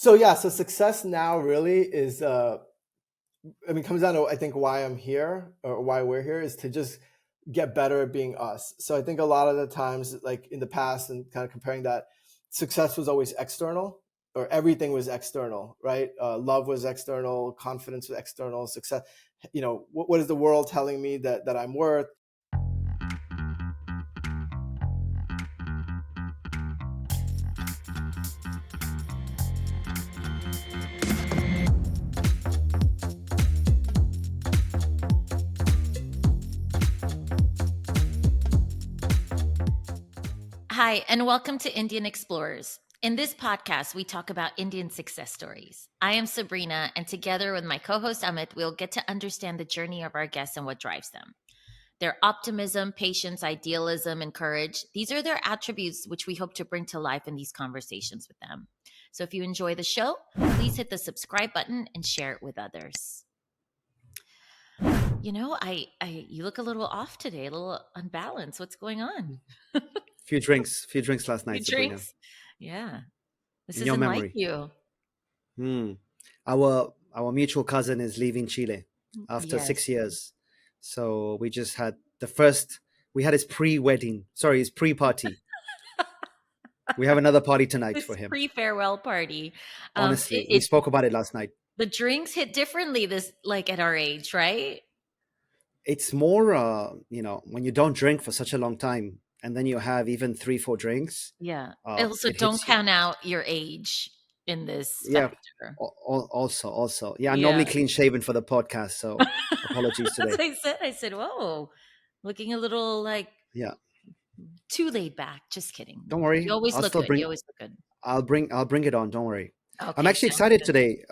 So success now really is, comes down to, I think, why I'm here or why we're here is to just get better at being us. So I think a lot of the times, like in the past and kind of comparing that, success was always external or everything was external, right? Love was external, confidence was external, success, what is the world telling me that I'm worth? Hi, and welcome to Indian Explorers. In this podcast, we talk about Indian success stories. I am Sabrina, and together with my co-host Amit, we'll get to understand the journey of our guests and what drives them. Their optimism, patience, idealism, and courage, these are their attributes which we hope to bring to life in these conversations with them. So if you enjoy the show, please hit the subscribe button and share it with others. You look a little off today, a little unbalanced. What's going on? Few drinks last night, Few Sabrina. drinks? Yeah. This In your isn't like memory. you. Our mutual cousin is leaving Chile after Yes. 6 years. So we just had his pre-party. We have another party tonight This for him. pre-farewell party. Honestly, we spoke about it last night. The drinks hit differently at our age, right? It's more, when you don't drink for such a long time and then you have even 3-4 drinks. Yeah. it Also, hits don't you. count out your age in this Yeah. factor. Also. Yeah, I'm Yeah. normally clean shaven for the podcast, so apologies today. That's what I said, whoa, looking a little like too laid back. Just kidding. Don't worry. You always look good. You always look good. I'll bring it on. Don't worry. Okay, I'm actually excited today.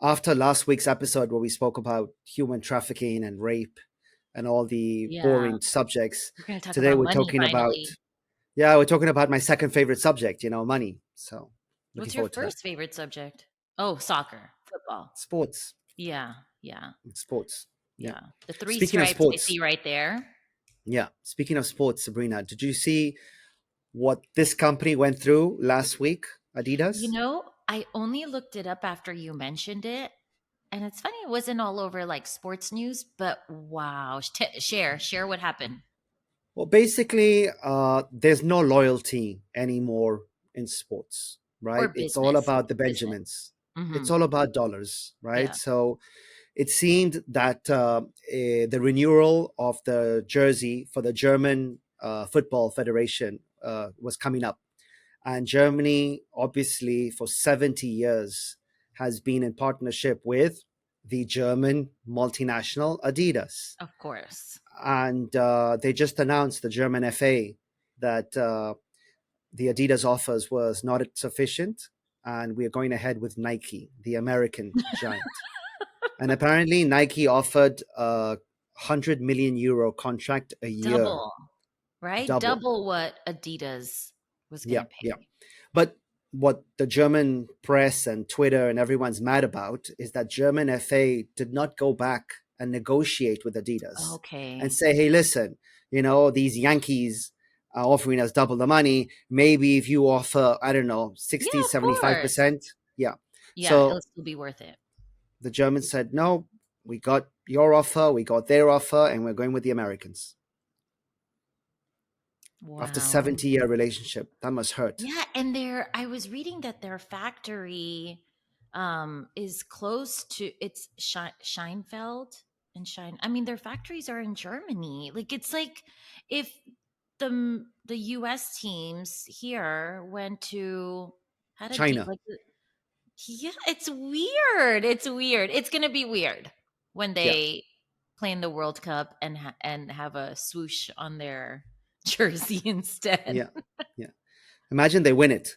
After last week's episode where we spoke about human trafficking and rape and all the boring subjects, We're going to talk today about we're money, talking finally. we're talking about my second favorite subject, money. So what's your first favorite subject? Oh, soccer, football, sports. Yeah. Sports. Yeah. The 3 Speaking of stripes sports, I see right there. Yeah. Speaking of sports, Sabrina, did you see what this company went through last week, Adidas? I only looked it up after you mentioned it. And it's funny, it wasn't all over like sports news, but wow. Share what happened. Well, basically, there's no loyalty anymore in sports, right? It's all about the Benjamins. Mm-hmm. It's all about dollars, right? Yeah. So it seemed that the renewal of the jersey for the German Football Federation was coming up. And Germany, obviously, for 70 years has been in partnership with the German multinational Adidas. Of course. And they just announced, the German FA, that the Adidas offers was not sufficient, and we're going ahead with Nike, the American giant. And apparently Nike offered a €100 million contract a year. Double, right? Double what Adidas was going to pay. Yeah. But what the German press and Twitter and everyone's mad about is that German FA did not go back and negotiate with Adidas and say, hey, listen, these Yankees are offering us double the money. Maybe if you offer, I don't know, 60, 75%. Yeah, so it'll still be worth it. The Germans said, no, we got your offer, we got their offer, and we're going with the Americans. Wow. After 70-year relationship, that must hurt. Yeah, and I was reading that their factory is close to, it's Scheinfeld and Schein. I mean, their factories are in Germany. Like, it's like if the US teams here went to China. Yeah, it's weird. It's weird. It's going to be weird when they play in the World Cup and have a swoosh on their jersey instead. Yeah. Imagine they win it.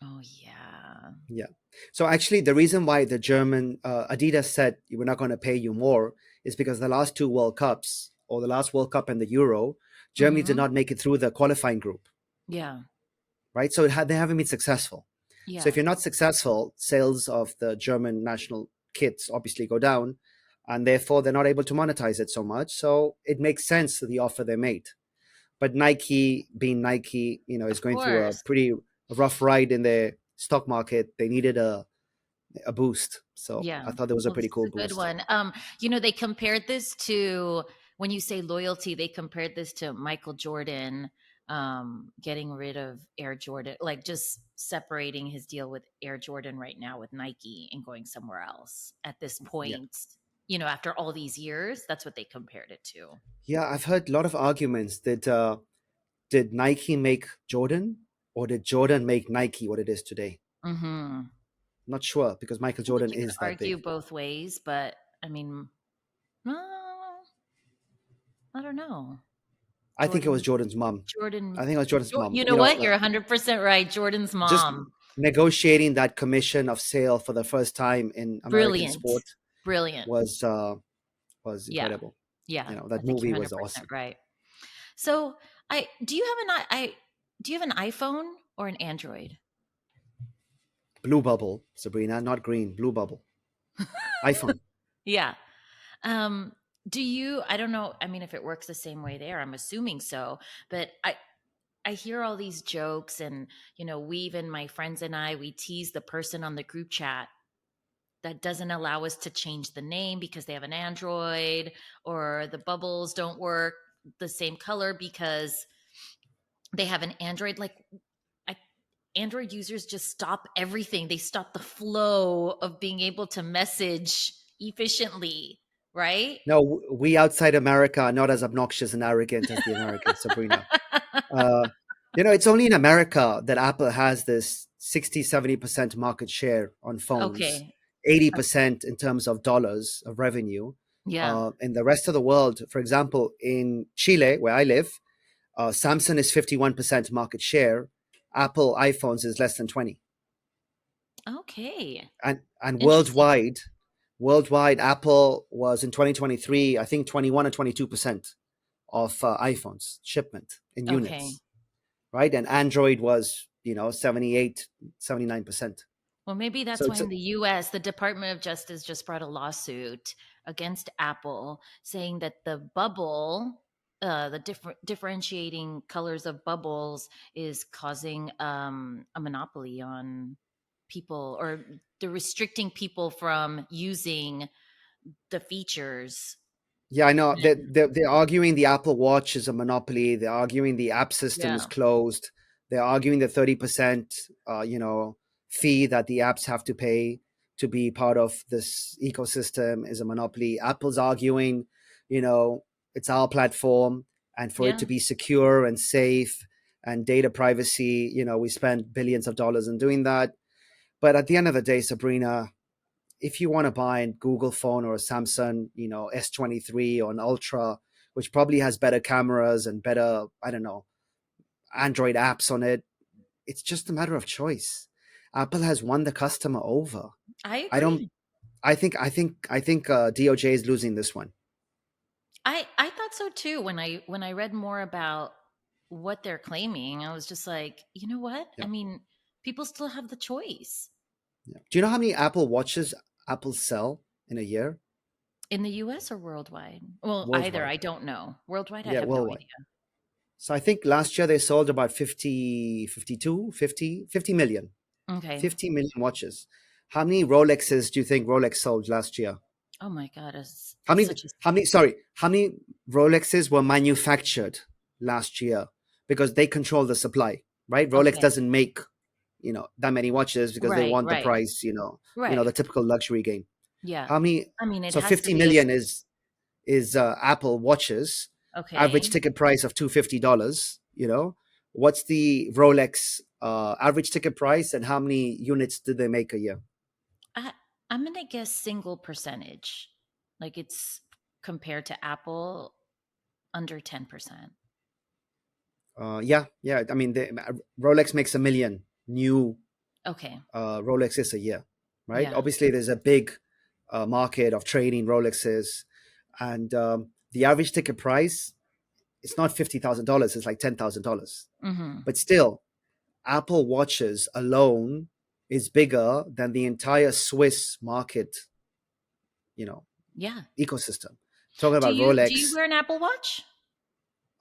Oh, yeah. Yeah. So actually, the reason why the German Adidas said we're not going to pay you more is because the last 2 World Cups, or the last World Cup and the Euro, Germany did not make it through the qualifying group. Yeah. Right? So they haven't been successful. Yeah. So if you're not successful, sales of the German national kits obviously go down, and therefore they're not able to monetize it so much. So it makes sense, the offer they made. But Nike, being Nike, is going through a pretty rough ride in their stock market, they needed a boost. So Yeah. I thought that was a Well, this pretty is cool a good boost. one. They compared this to, when you say loyalty, they compared this to Michael Jordan getting rid of Air Jordan, like just separating his deal with Air Jordan right now with Nike and going somewhere else at this Yeah. point, after all these years. That's what they compared it to. Yeah, I've heard a lot of arguments that did Nike make Jordan, or did Jordan make Nike what it is today? Mm-hmm. Not sure, because Michael I think Jordan you could is that big. argue both ways, but I mean, I don't know. I think it was Jordan, Jordan's mom. Jordan, I think it was Jordan's mom. you know what? You're 100% right. Jordan's Just mom. negotiating that commission of sale for the first time in American Brilliant. sport Brilliant. was Yeah. incredible. Yeah. I That think you're movie was 100% awesome. right. So, do you have do you have an iPhone or an Android? Blue bubble, Sabrina, not green. Blue bubble. iPhone. Yeah. I don't know, I mean, if it works the same way there, I'm assuming so, but I hear all these jokes, and we, even my friends and we tease the person on the group chat that doesn't allow us to change the name because they have an Android, or the bubbles don't work the same color because they have an Android. Like, I, Android users just stop everything. They stop the flow of being able to message efficiently, right? No, we outside America are not as obnoxious and arrogant as the Americans, Sabrina. Uh, it's only in America that Apple has this 60-70% market share on phones, Okay. 80% in terms of dollars of revenue. Yeah. In the rest of the world, for example, in Chile, where I live, Samsung is 51% market share. Apple iPhones is less than 20. Okay. And Interesting. worldwide, Apple was in 2023, I think 21 or 22% of iPhones shipment in Okay. units, right? And Android was 78, 79%. Well, maybe So that's why in the US, the Department of Justice just brought a lawsuit against Apple, saying that the bubble, the differentiating colors of bubbles, is causing a monopoly on people, or they're restricting people from using the features. yeah, I know they're arguing the Apple Watch is a monopoly. They're arguing the app system is Yeah. closed. They're arguing the 30% fee that the apps have to pay to be part of this ecosystem is a monopoly. Apple's arguing, it's our platform, and for it Yeah. to be secure and safe and data privacy, we spend billions of dollars in doing that. But at the end of the day, Sabrina, if you want to buy a Google phone or a Samsung, S23 or an Ultra, which probably has better cameras and better, I don't know, Android apps on it, it's just a matter of choice. Apple has won the customer over. I I don't. agree. I think DOJ is losing this one. I thought so too. When I read more about what they're claiming, I was just like, you know what? Yeah. I mean, people still have the choice. Yeah. Do you know how many Apple Watches Apple sell in a year? In the US or worldwide? Well, either. Worldwide. I don't know. Worldwide, I Yeah, have no worldwide. idea. So I think last year they sold about 50, 52, 50 million. Okay. 50 million watches. How many Rolexes do you think Rolex sold last year? Oh my God. It's How many such a how many Rolexes were manufactured last year? Because they control the supply, right? Rolex okay. doesn't make, that many watches because they Right, want the right, price, right. the typical luxury game. Yeah. How many I mean, it so has to 50 be million is Apple watches, average okay. ticket price of $250, What's the Rolex average ticket price, and how many units do they make a year? I'm going to guess single percentage. Like, it's compared to Apple, under 10%. Yeah. I mean, Rolex makes a million new Okay. Rolexes a year, right? Yeah. Obviously, there's a big market of trading Rolexes, and the average ticket price, it's not $50,000; it's like $10,000. Mm-hmm. But still, Apple watches alone is bigger than the entire Swiss market, Yeah. ecosystem. Talking Do about you Rolex, wear an Apple Watch?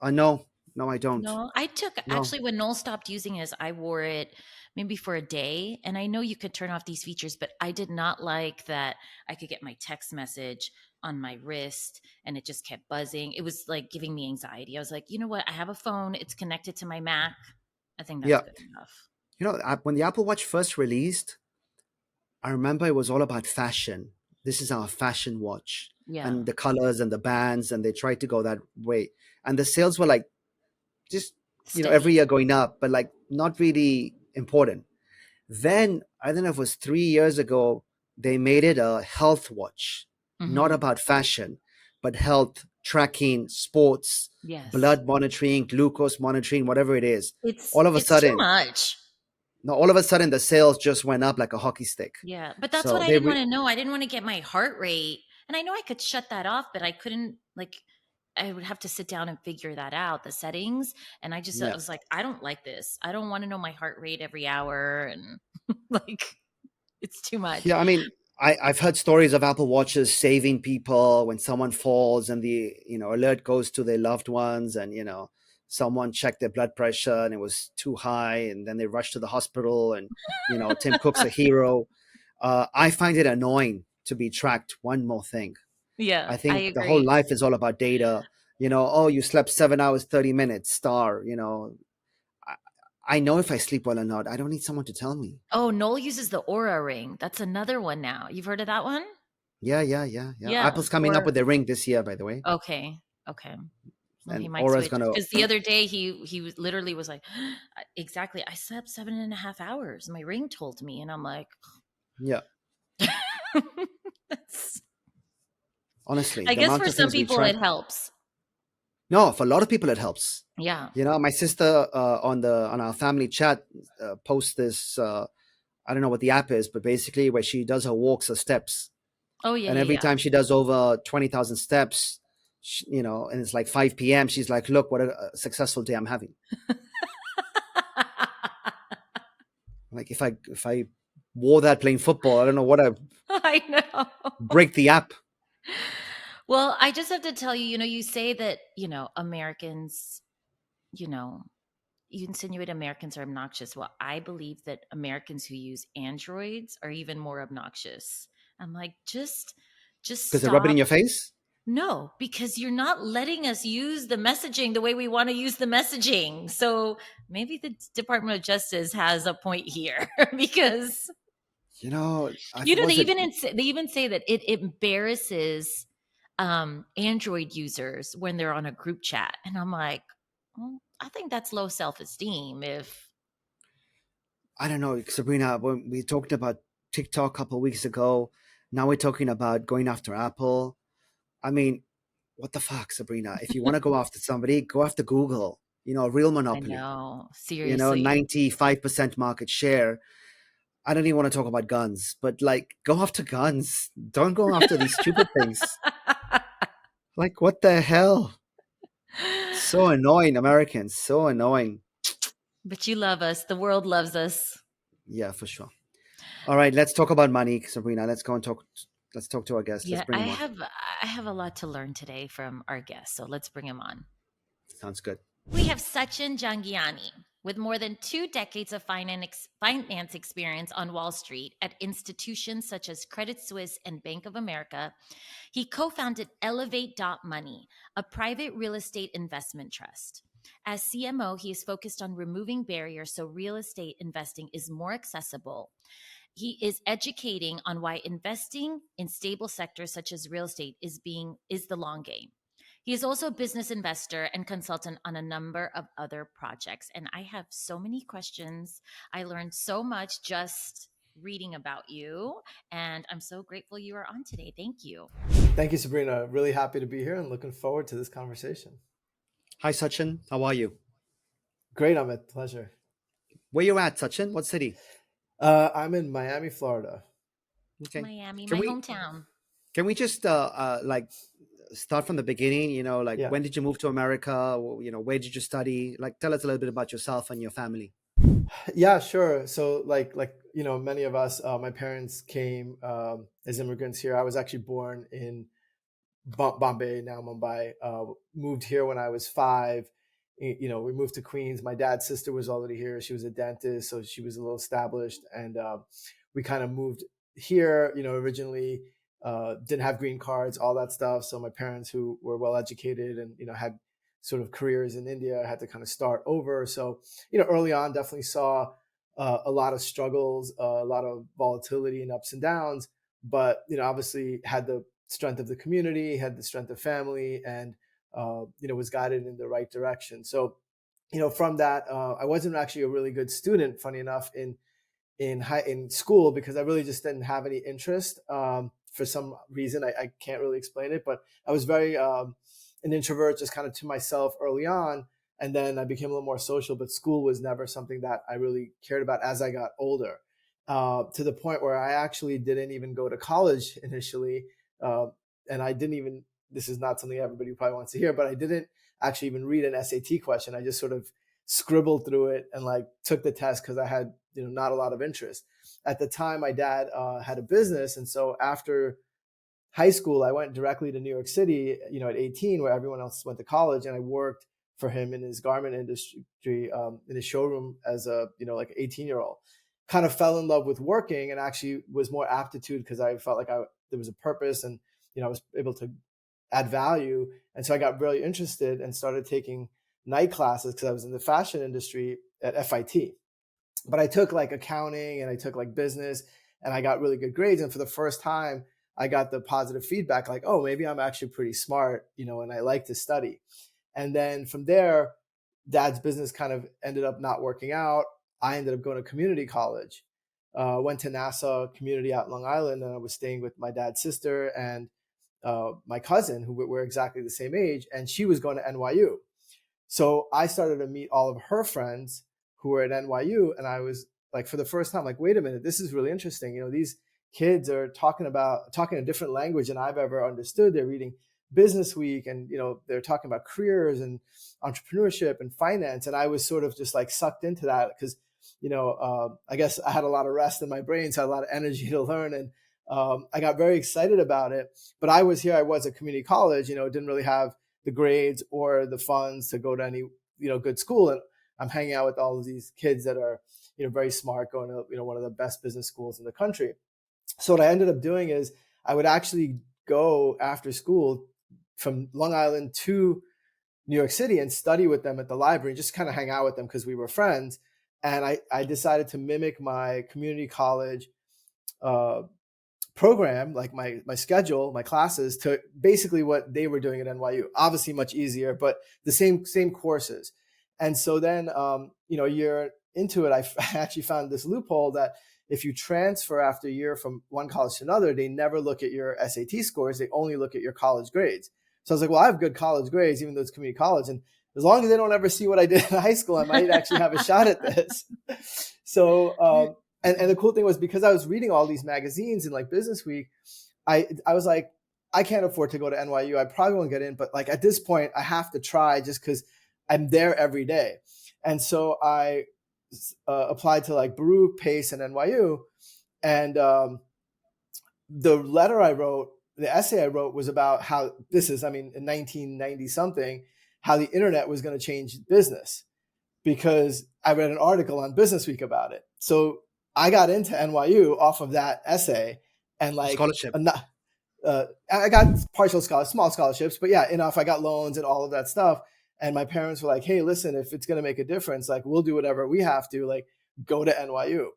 no, No, I don't. No, I took No. actually when Noel stopped using his, I wore it maybe for a day. And I know you could turn off these features, but I did not like that I could get my text message on my wrist and it just kept buzzing. It was like giving me anxiety. I was like, you know what? I have a phone, it's connected to my Mac. I think that's Yeah. good enough. When the Apple Watch first released, I remember it was all about fashion. This is our fashion watch. Yeah. And the colors and the bands, and they tried to go that way. And the sales were like just, every Steady. year going up, but like not really important. Then, I don't know if it was 3 years ago, they made it a health watch, not Hmm. about fashion, but health tracking, sports, Yes. blood monitoring, glucose monitoring, whatever it is. It's All of a it's too sudden, much. no, all of a sudden the sales just went up like a hockey stick. Yeah, but that's what So I didn't want to know. I didn't want to get my heart rate. And I know I could shut that off, but I couldn't like I would have to sit down and figure that out, the settings. And I yeah. was like, I don't like this. I don't want to know my heart rate every hour and like it's too much. Yeah, I mean, I've heard stories of Apple Watches saving people when someone falls and the alert goes to their loved ones, and someone checked their blood pressure and it was too high, and then they rush to the hospital, and Tim Cook's a hero. I find it annoying to be tracked. One more thing, Yeah, I I think the whole agree. life is all about data. Oh, you slept 7 hours 30 minutes, star. I know if I sleep well or not. I don't need someone to tell me. Oh, Noel uses the Aura ring. That's another one now. You've heard of that one? Yeah. Yeah. Apple's coming up Or with their ring this year, by the way. okay. Okay. Well, he And might Aura's switch gonna, because the other day he was literally was like, exactly. I slept 7.5 hours. My ring told me, and I'm like, yeah. that's, Honestly, I the guess amount for of some things we people track. it helps. No, for a lot of people it helps. Yeah. My sister on our family chat posts this. I don't know what the app is, but basically where she does her walks or steps, Oh yeah, and every yeah, time she does over 20,000 steps, and it's like 5 p.m. She's like, "Look, what a successful day I'm having." yeah. Like if I wore that playing football, I don't know what I I know. break the app. Well, I just have to tell you, you say that, Americans, you know, you insinuate Americans are obnoxious. Well, I believe that Americans who use Androids are even more obnoxious. I'm like, just Because they rub it in stop. your face. No, because you're not letting us use the messaging the way we want to use the messaging. So maybe the Department of Justice has a point here because Was it? they even say that it embarrasses Android users when they're on a group chat, and I'm like, well, I think that's low self esteem. If I don't know, Sabrina. When we talked about TikTok a couple of weeks ago, now we're talking about going after Apple. I mean, what the fuck, Sabrina? If you want to go after somebody, go after Google. A real I monopoly. know, seriously. 95% market share. I don't even want to talk about guns, but like, go after guns. Don't go after these stupid things. Like, what the hell? So annoying, Americans. So annoying. But you love us. The world loves us. Yeah, for sure. All right, let's talk about money, Sabrina. Let's go and talk. Let's talk to our guest. Let's Yeah, bring him on. I have a lot to learn today from our guest, so let's bring him on. Sounds good. We have Sachin Jhangiani. With more than 2 decades of finance experience on Wall Street at institutions such as Credit Suisse and Bank of America, he co founded Elevate.Money, a private real estate investment trust. As CMO, he is focused on removing barriers so real estate investing is more accessible. He is educating on why investing in stable sectors such as real estate is the long game. He is also a business investor and consultant on a number of other projects. And I have so many questions. I learned so much just reading about you. And I'm so grateful you are on today. Thank you. Thank you, Sabrina. Really happy to be here and looking forward to this conversation. Hi, Sachin. How are you? Great, Amit. Pleasure. Where you at, Sachin? What city? I'm in Miami, Florida. Okay. Miami, Can my we hometown. can we just like start from the beginning? Like, Yeah. when did you move to America? Where did you study? Like, tell us a little bit about yourself and your family. Yeah, sure. So many of us, my parents came as immigrants here. I was actually born in Bombay, now Mumbai. Moved here when I was 5, we moved to Queens. My dad's sister was already here. She was a dentist, so she was a little established. And we kind of moved here, originally didn't have green cards, all that stuff. So my parents, who were well educated and, had sort of careers in India, had to kind of start over. So, early on, definitely saw a lot of struggles, a lot of volatility and ups and downs, but, obviously had the strength of the community, had the strength of family, and, was guided in the right direction. So, from that, I wasn't actually a really good student, funny enough, in school, because I really just didn't have any interest for some reason. I can't really explain it, but I was very an introvert, just kind of to myself early on. And then I became a little more social, but school was never something that I really cared about as I got older, to the point where I actually didn't even go to college initially. And I didn't even, this is not something everybody probably wants to hear, but I didn't actually even read an SAT question. I just sort of scribbled through it and took the test because I had not a lot of interest. At the time, my dad had a business, and so after high school, I went directly to New York City, at 18, where everyone else went to college, and I worked for him in his garment industry, in his showroom as a 18-year-old. Kind of fell in love with working, and actually was more aptitude because I felt like there was a purpose, and I was able to add value. And so I got really interested and started taking night classes because I was in the fashion industry at FIT. But I took accounting and I took business, and I got really good grades. And for the first time, I got the positive feedback, oh, maybe I'm actually pretty smart, and I like to study. And then from there, dad's business kind of ended up not working out. I ended up going to community college, went to Nassau Community out in Long Island, and I was staying with my dad's sister and my cousin, who were exactly the same age, and she was going to NYU. So I started to meet all of her friends who were at NYU, and I was for the first time, wait a minute, this is really interesting. These kids are talking a different language than I've ever understood. They're reading Business Week, and they're talking about careers and entrepreneurship and finance, and I was sort of just sucked into that because I guess I had a lot of rest in my brain, so I had a lot of energy to learn, and I got very excited about it. But I was at community college, didn't really have the grades or the funds to go to any good school, and I'm hanging out with all of these kids that are very smart, going to one of the best business schools in the country. So what I ended up doing is I would actually go after school from Long Island to New York City and study with them at the library, just kind of hang out with them because we were friends. And I decided to mimic my community college program, my schedule, my classes, to basically what they were doing at NYU. Obviously much easier, but the same courses. And so then, a year into it, I actually found this loophole that if you transfer after a year from one college to another, they never look at your SAT scores. They only look at your college grades. So I was like, well, I have good college grades, even though it's community college. And as long as they don't ever see what I did in high school, I might actually have a shot at this. So, and the cool thing was, because I was reading all these magazines in Business Week, I was like, I can't afford to go to NYU. I probably won't get in, but at this point, I have to try just because I'm there every day. And so I applied to Baruch, Pace, and NYU. And the essay I wrote was about how in 1990 something, how the internet was going to change business, because I read an article on Business Week about it. So I got into NYU off of that essay, and scholarship. I got partial small scholarships, but yeah, enough. I got loans and all of that stuff. And my parents were like, hey, listen, if it's going to make a difference, we'll do whatever we have to, go to NYU.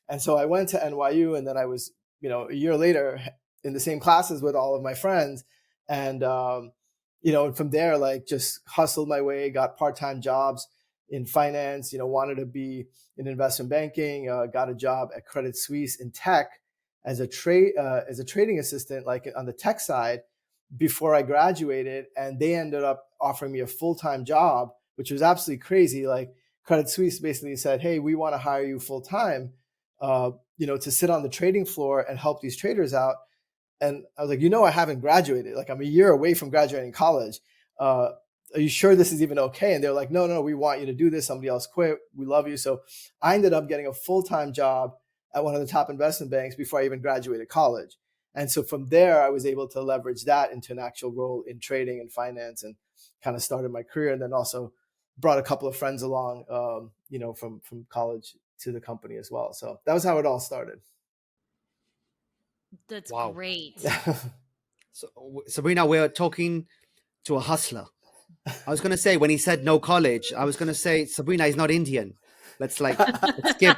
And so I went to NYU, and then I was, a year later in the same classes with all of my friends. And, from there, just hustled my way, got part-time jobs in finance, wanted to be in investment banking, got a job at Credit Suisse in tech as a trading assistant, on the tech side, before I graduated. And they ended up offering me a full-time job, which was absolutely crazy. Credit Suisse basically said, hey, we want to hire you full-time, to sit on the trading floor and help these traders out. And I was like, I haven't graduated. I'm a year away from graduating college. Are you sure this is even okay? And they're like, no, we want you to do this. Somebody else quit. We love you. So I ended up getting a full-time job at one of the top investment banks before I even graduated college. And so from there, I was able to leverage that into an actual role in trading and finance, and kind of started my career. And then also brought a couple of friends along, from college to the company as well. So that was how it all started. That's Wow. great. So, Sabrina, we're talking to a hustler. I was going to say, when he said no college, I was going to say, Sabrina is not Indian. Let's skip.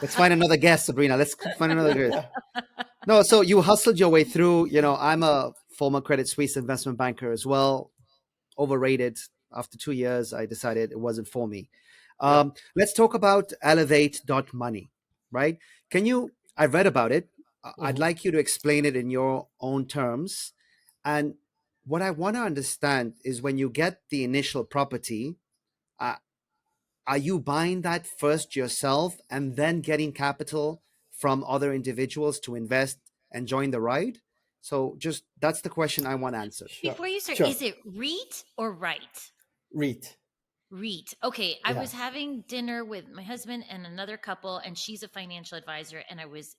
Let's find another guest, Sabrina. Let's find another guest. No, so you hustled your way through. I'm a former Credit Suisse investment banker as well. Overrated. After 2 years, I decided it wasn't for me. Let's talk about Elevate.Money, right? I read about it. I'd like you to explain it in your own terms. And what I want to understand is, when you get the initial property, are you buying that first yourself and then getting capital from other individuals to invest and join the ride? So just that's the question I want answered. Before you start, Sure. is it REIT or REIT? REIT. REIT. Okay. I Yeah. was having dinner with my husband and another couple, and she's a financial advisor, and I was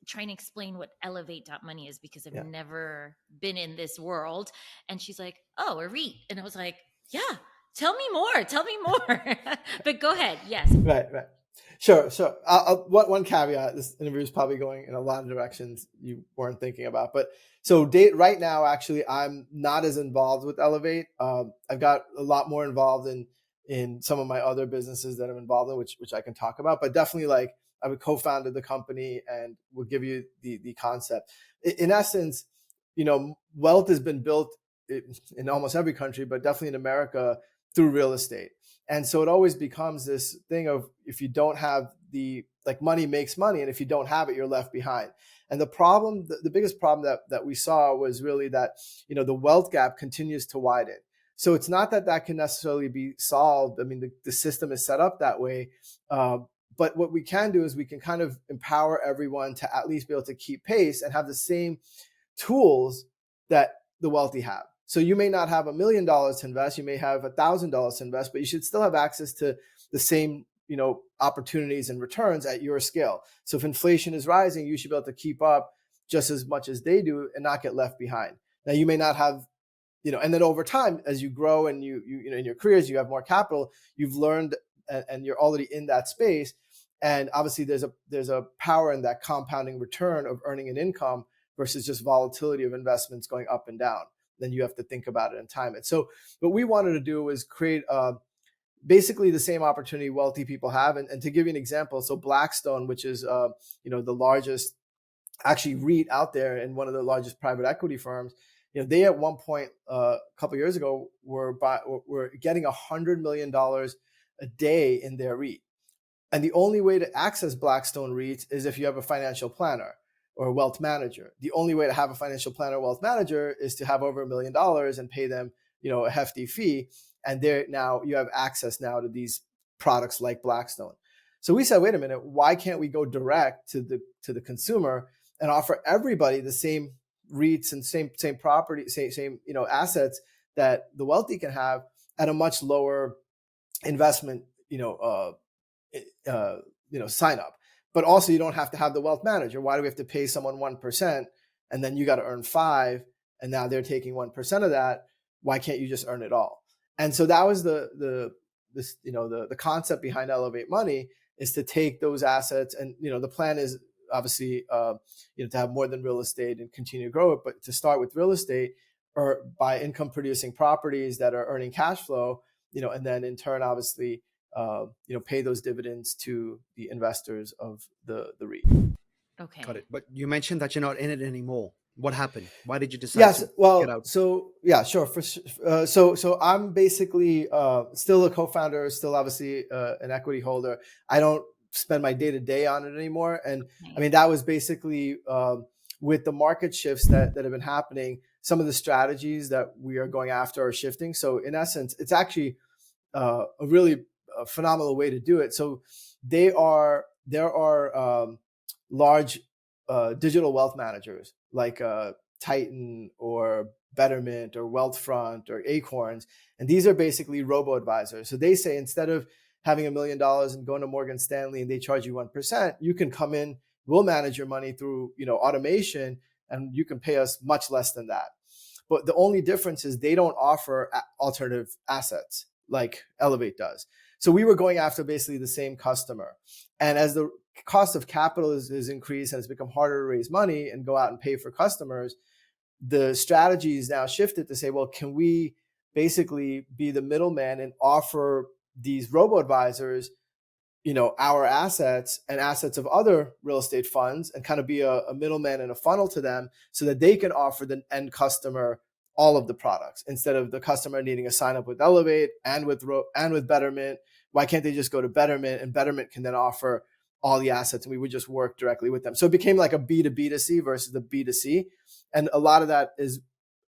trying to explain what Elevate.Money is, because I've never been in this world. And she's like, oh, a REIT. And I was like, yeah, tell me more. But go ahead. Yes. Right. Sure. One caveat: this interview is probably going in a lot of directions you weren't thinking about. But so right now, actually, I'm not as involved with Elevate. I've got a lot more involved in some of my other businesses that I'm involved in, which I can talk about. But definitely, like, I would co-founded the company and will give you the concept. In essence, wealth has been built in almost every country, but definitely in America, through real estate. And so it always becomes this thing of, if you don't have money makes money, and if you don't have it, you're left behind. And the biggest problem that we saw was really that, the wealth gap continues to widen. So it's not that can necessarily be solved. I mean, the system is set up that way. But what we can do is we can kind of empower everyone to at least be able to keep pace and have the same tools that the wealthy have. So you may not have $1 million to invest, you may have $1,000 to invest, but you should still have access to the same, opportunities and returns at your scale. So if inflation is rising, you should be able to keep up just as much as they do and not get left behind. Now, you may not have, and then over time, as you grow and you in your careers, you have more capital, you've learned and you're already in that space. And obviously there's a power in that compounding return of earning an income versus just volatility of investments going up and down. Then you have to think about it and time it. So what we wanted to do was create basically the same opportunity wealthy people have. And to give you an example, so Blackstone, which is the largest actually REIT out there and one of the largest private equity firms, they at one point a couple of years ago were getting $100 million a day in their REIT. And the only way to access Blackstone REITs is if you have a financial planner or a wealth manager. The only way to have a financial planner or wealth manager is to have over $1 million and pay them, a hefty fee. And now you have access now to these products like Blackstone. So we said, wait a minute, why can't we go direct to the consumer and offer everybody the same REITs and same property, same assets that the wealthy can have at a much lower investment, sign up. But also, you don't have to have the wealth manager. Why do we have to pay someone 1% and then you got to earn 5%, and now they're taking 1% of that? Why can't you just earn it all? And so that was the concept behind Elevate.Money, is to take those assets, and the plan is obviously to have more than real estate and continue to grow it, but to start with real estate or buy income producing properties that are earning cash flow, and then in turn, obviously, pay those dividends to the investors of the REIT. Okay. Got it. But you mentioned that you're not in it anymore. What happened? Why did you decide to get out? So yeah, sure. So I'm basically still a co-founder, still obviously an equity holder. I don't spend my day to day on it anymore. And I mean, that was basically with the market shifts that have been happening, some of the strategies that we are going after are shifting. So in essence, it's actually a really phenomenal way to do it. So there are large digital wealth managers like Titan or Betterment or Wealthfront or Acorns, and these are basically robo-advisors. So they say, instead of having $1 million and going to Morgan Stanley and they charge you 1%, you can come in, we'll manage your money through automation, and you can pay us much less than that. But the only difference is they don't offer alternative assets. like Elevate does. So we were going after basically the same customer. And as the cost of capital is increased and it's become harder to raise money and go out and pay for customers, the strategy is now shifted to say, well, can we basically be the middleman and offer these robo-advisors, our assets and assets of other real estate funds, and kind of be a middleman and a funnel to them so that they can offer the end customer all of the products instead of the customer needing a sign up with Elevate and with Betterment. Why can't they just go to Betterment, and Betterment can then offer all the assets and we would just work directly with them? So it became like a B2B2C versus the B2C. And a lot of that is,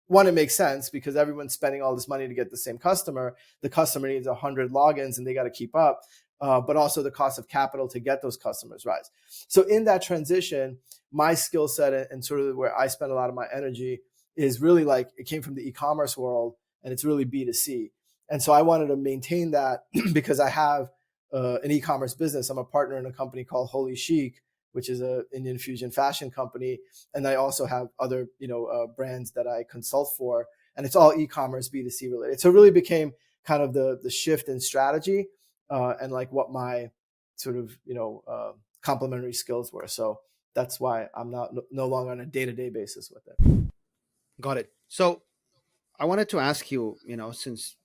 one, it makes sense because everyone's spending all this money to get the same customer. The customer needs 100 logins and they got to keep up. But also the cost of capital to get those customers rise. So in that transition, my skill set and sort of where I spend a lot of my energy is really like, it came from the e-commerce world and it's really B2C. And so I wanted to maintain that because I have an e-commerce business. I'm a partner in a company called Holy Chic, which is an Indian fusion fashion company. And I also have other, brands that I consult for, and it's all e-commerce B2C related. So it really became kind of the shift in strategy and like what my sort of, complementary skills were. So that's why I'm no longer on a day-to-day basis with it. Got it. So I wanted to ask you, since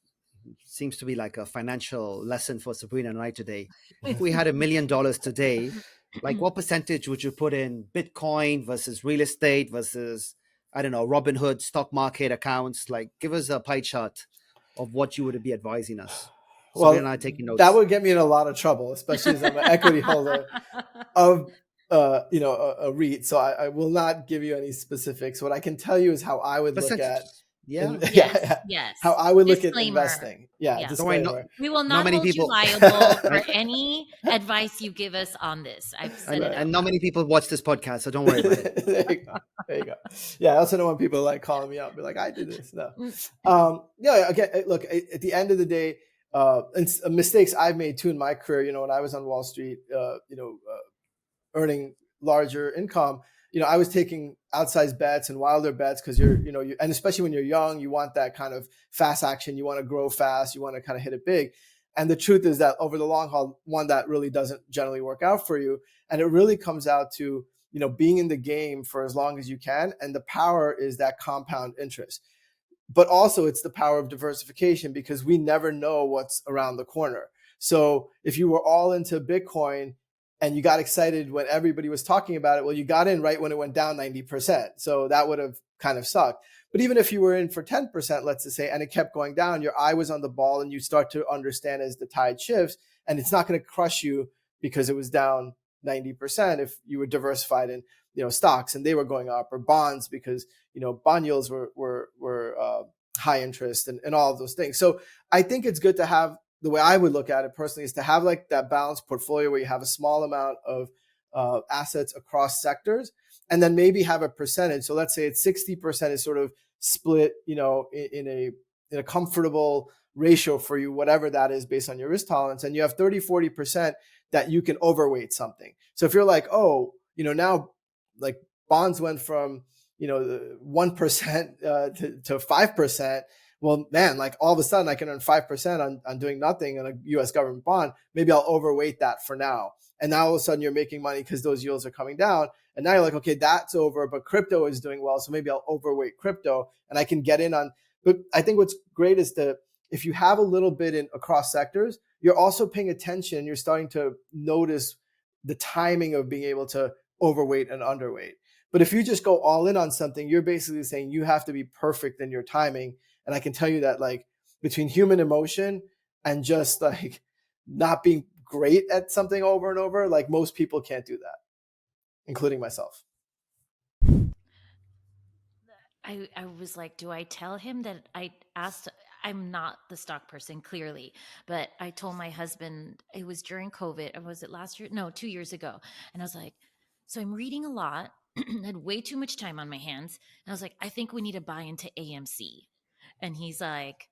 it seems to be like a financial lesson for Sabrina and I today, if we had $1 million today, like what percentage would you put in Bitcoin versus real estate versus, I don't know, Robinhood, stock market accounts? Like, give us a pie chart of what you would be advising us. Sabrina and I taking notes. That would get me in a lot of trouble, especially as I'm an equity holder of a REIT. So I will not give you any specifics. What I can tell you is how I would look at Yes. how I would Disclaimer. look at investing. Disclaimer. We will not hold you liable for any advice you give us on this. I've said it. And not many people watch this podcast, so don't worry about it. There you go. Yeah, I also don't want people like calling me up, be like, I did this. No. Again, look, at the end of the day, and mistakes I've made too in my career, when I was on Wall Street, earning larger income, I was taking outsized bets and wilder bets because and especially when you're young, you want that kind of fast action. You want to grow fast. You want to kind of hit it big. And the truth is that over the long haul, one, that really doesn't generally work out for you. And it really comes out to, being in the game for as long as you can. And the power is that compound interest. But also it's the power of diversification because we never know what's around the corner. So if you were all into Bitcoin and you got excited when everybody was talking about it, well, you got in right when it went down 90%. So that would have kind of sucked. But even if you were in for 10%, let's just say, and it kept going down, your eye was on the ball and you start to understand as the tide shifts, and it's not going to crush you because it was down 90% if you were diversified in, stocks and they were going up, or bonds because, bond yields were high interest and all of those things. So I think it's good to have, the way I would look at it personally is to have like that balanced portfolio where you have a small amount of assets across sectors, and then maybe have a percentage. So let's say it's 60% is sort of split, in a comfortable ratio for you, whatever that is based on your risk tolerance. And you have 30-40% that you can overweight something. So if you're like, oh, now like bonds went from, 1% to 5%. Well, man, like all of a sudden I can earn 5% on doing nothing on a US government bond. Maybe I'll overweight that for now. And now all of a sudden you're making money because those yields are coming down. And now you're like, okay, that's over, but crypto is doing well. So maybe I'll overweight crypto and I can get in on. But I think what's great is that if you have a little bit in across sectors, you're also paying attention. You're starting to notice the timing of being able to overweight and underweight. But if you just go all in on something, you're basically saying you have to be perfect in your timing. And I can tell you that like between human emotion and just like not being great at something over and over, like most people can't do that, including myself. I was like, do I tell him that I asked? I'm not the stock person, clearly, but I told my husband, it was during COVID. Or was it last year? No, 2 years ago. And I was like, so I'm reading a lot, had way too much time on my hands. And I was like, I think we need to buy into AMC. And he's like,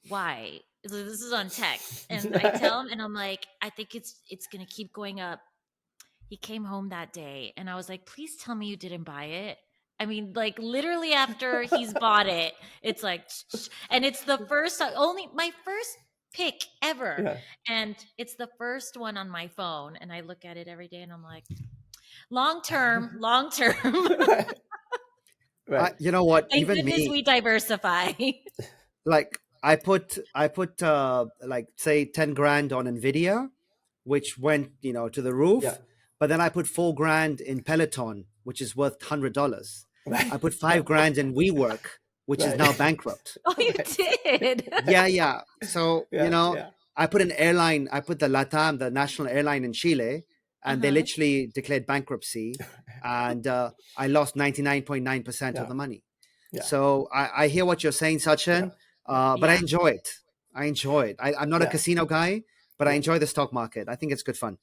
why? So this is on text. And I tell him, and I'm like, I think it's going to keep going up. He came home that day and I was like, please tell me you didn't buy it. I mean, like literally after he's bought it, it's like, and it's the first, only my first pick ever. Yeah. And it's the first one on my phone. And I look at it every day and I'm like, long term, long term. Right. Right. You know what? Thank Even goodness me, we diversify. like I put like say 10 grand on Nvidia, which went to the Yeah. roof. But then I put 4 grand in Peloton, which is worth $100. I Right. put 5 grand in WeWork, which is Right. now bankrupt. Oh, you Right. did. Yeah, yeah. So Yeah. Yeah. I put an airline. I put the LATAM, the national airline in Chile, and they Uh-huh. literally declared bankruptcy, and I lost 99.9% of Yeah. the money. Yeah. So I hear what you're saying, Yeah. Sachin, Yeah. but I Yeah. enjoy it. I enjoy it. I'm not a Yeah. casino guy, but I Yeah. enjoy the stock market. I think it's good fun.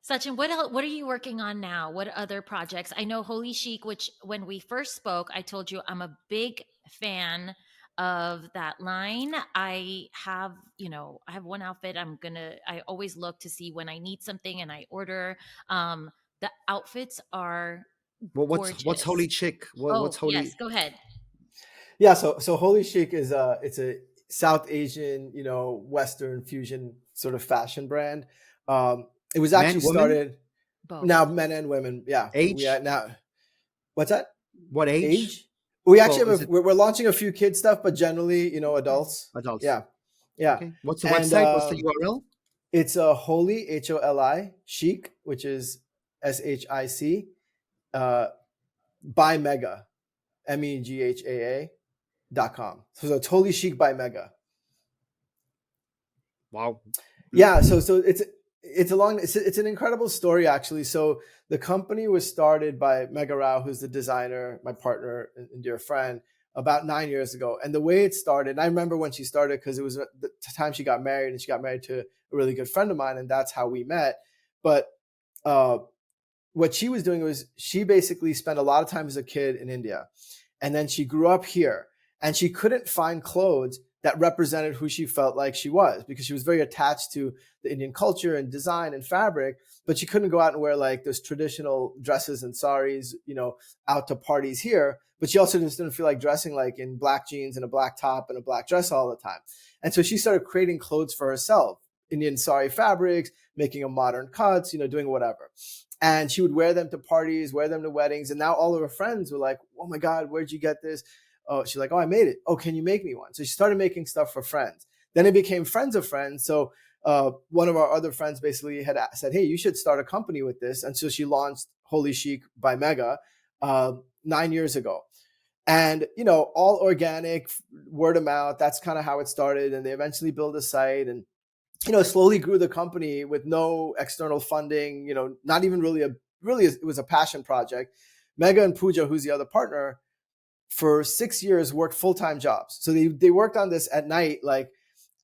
Sachin, what are you working on now? What other projects? I know Holy Chic, which when we first spoke, I told you I'm a big fan of that line. I have one outfit. I always look to see when I need something and I order. Um, the outfits are What's Holy gorgeous. Chic? What's Oh, yes, Holy? go ahead. Yeah. So Holy Chic is it's a South Asian, Western fusion sort of fashion brand. It was Men, actually women, started Both. now men and women. Yeah. We age? now what's that? What age? Age? We For actually is have it we're launching a few kids stuff, but generally, adults. adults? Yeah. Yeah. Okay. What's the And website? What's the URL? it's a Holy Holi Chic, which is SHIC, by Mega, MEGHAA.com. So it's Holy Chic by Mega. Wow. Yeah, so it's an incredible story actually. So the company was started by Mega Rao, who's the designer, my partner and dear friend, about 9 years ago. And the way it started, and I remember when she started because it was the time she got married, and she got married to a really good friend of mine, and that's how we met. But uh, what she was doing was she basically spent a lot of time as a kid in India, and then she grew up here, and she couldn't find clothes that represented who she felt like she was, because she was very attached to the Indian culture and design and fabric, but she couldn't go out and wear like those traditional dresses and saris, out to parties here. But she also just didn't feel like dressing like in black jeans and a black top and a black dress all the time. And so she started creating clothes for herself, Indian sari fabrics, making them modern cuts, doing whatever. And she would wear them to parties, wear them to weddings. And now all of her friends were like, oh my God, where'd you get this? Oh, she's like, oh, I made it. Oh, can you make me one? So she started making stuff for friends. Then it became friends of friends. So one of our other friends basically had said, hey, you should start a company with this. And so she launched Holy Chic by Mega 9 years ago. And, all organic, word of mouth. That's kind of how it started. And they eventually built a site and, slowly grew the company with no external funding, not even really it was a passion project. Mega and Pooja, who's the other partner, for 6 years worked full-time jobs. So they worked on this at night. Like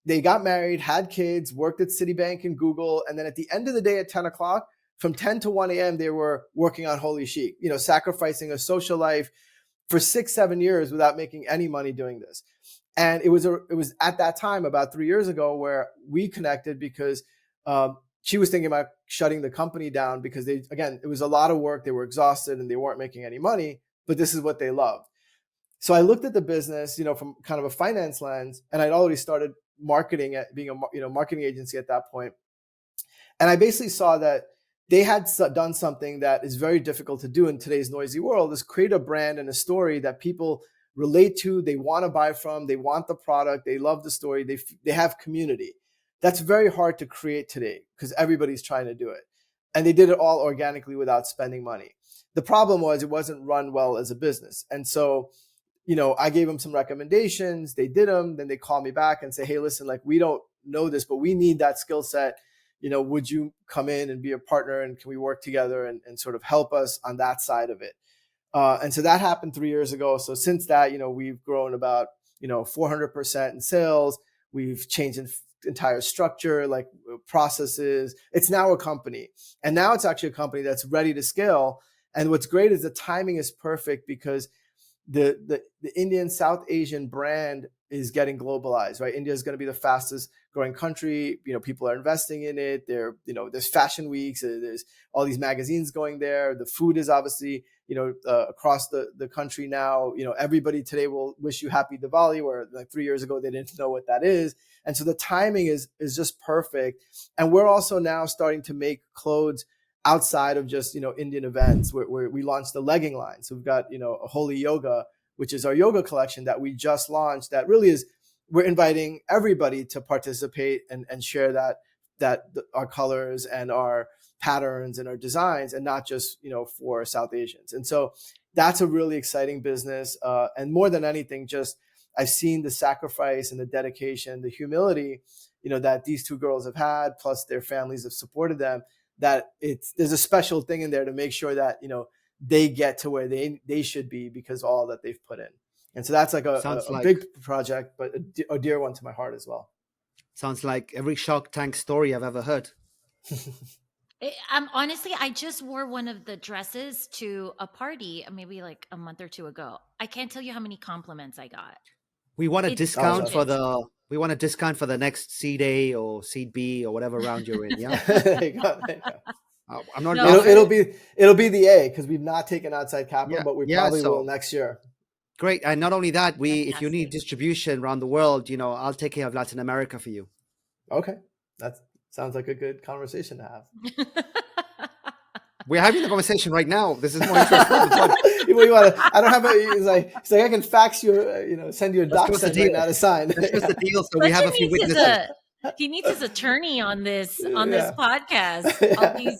they got married, had kids, worked at Citibank and Google. And then at the end of the day at 10 o'clock, from 10 to 1 a.m., they were working on Holy Chic, sacrificing a social life for 6-7 years without making any money doing this. And it was at that time, about 3 years ago, where we connected because she was thinking about shutting the company down because it was a lot of work. They were exhausted and they weren't making any money, but this is what they loved. So I looked at the business, from kind of a finance lens, and I'd already started marketing at being a marketing agency at that point. And I basically saw that they had done something that is very difficult to do in today's noisy world, is create a brand and a story that people relate to, they want to buy from, they want the product, they love the story, they have community. That's very hard to create today because everybody's trying to do it. And they did it all organically without spending money. The problem was it wasn't run well as a business. And so I gave them some recommendations. They did them. Then they call me back and say, hey, listen, like we don't know this, but we need that skill set. Would you come in and be a partner, and can we work together and sort of help us on that side of it? And so that happened 3 years ago. So since that, we've grown about, 400% in sales. We've changed entire structure, like processes. It's now a company. And now it's actually a company that's ready to scale. And what's great is the timing is perfect because the Indian South Asian brand is getting globalized, right? India is going to be the fastest growing country. People are investing in it. There's fashion weeks. There's all these magazines going there. The food is obviously, across the country now. Everybody today will wish you happy Diwali, where like 3 years ago they didn't know what that is. And so the timing is just perfect. And we're also now starting to make clothes outside of just Indian events, where we launched the legging line. So we've got a Holy Yoga, which is our yoga collection that we just launched. That really is, we're inviting everybody to participate and share that our colors and our patterns and our designs, and not just for South Asians. And so that's a really exciting business. And more than anything, just I've seen the sacrifice and the dedication, the humility, that these two girls have had, plus their families have supported them. That there's a special thing in there to make sure that they get to where they should be because of all that they've put in. And so that's like a big project, but a dear one to my heart as well. Sounds like every Shark Tank story I've ever heard. Honestly, I just wore one of the dresses to a party maybe like a month or two ago. I can't tell you how many compliments I got. We want a discount for the next Seed A or Seed B or whatever round you're in. Yeah. There you go. I'm not. No, it'll be the A, because we've not taken outside capital, but we probably will next year. Great. And not only that, if you need distribution around the world, I'll take care of Latin America for you. Okay. That sounds like a good conversation to have. We're having the conversation right now. This is more interesting. I don't have he's like I can fax you, send you a doc send right now to sign. That's just the deal. So we have a few witnesses. He needs his attorney on this podcast. All these,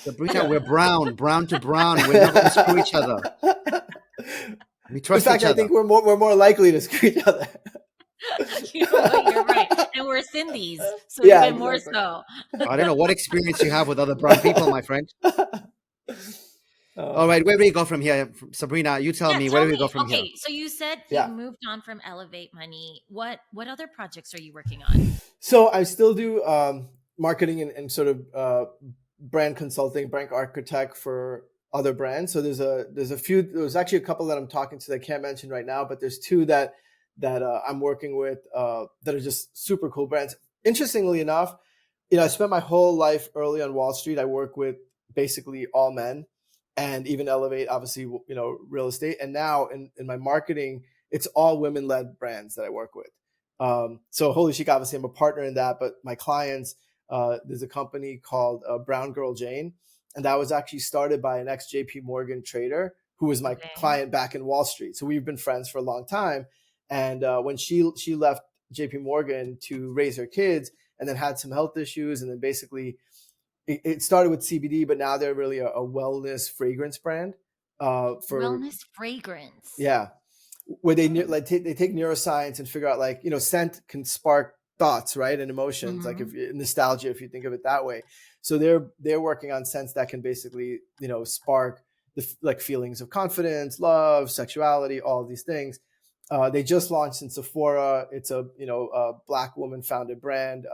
Sabrina, we're brown to brown. We're not going to screw each other. We trust each other. I think we're more likely to screw each other. You're right, and we're Sindhis, so even more so. I don't know what experience you have with other brown people, my friend. All right, where do we go from here, Sabrina? You tell me. Where do we go from here? Okay, so you said you moved on from Elevate.Money. What other projects are you working on? So I still do marketing and sort of brand consulting, brand architect for other brands. So there's actually a couple that I'm talking to that I can't mention right now, but there's two that I'm working with that are just super cool brands. Interestingly enough, I spent my whole life early on Wall Street. I work with basically all men, and even Elevate, obviously, real estate. And now in my marketing, it's all women-led brands that I work with. So Holy Chic, obviously, I'm a partner in that, but my clients, there's a company called Brown Girl Jane, and that was actually started by an ex-JP Morgan trader who was my client back in Wall Street. So we've been friends for a long time. And when she left JP Morgan to raise her kids, and then had some health issues, and then basically it started with CBD, but now they're really a wellness fragrance brand. For wellness fragrance, where they take neuroscience and figure out scent can spark thoughts, right, and emotions, like if nostalgia, if you think of it that way. So they're working on scents that can basically spark the feelings of confidence, love, sexuality, all of these things. They just launched in Sephora. It's a Black woman founded brand.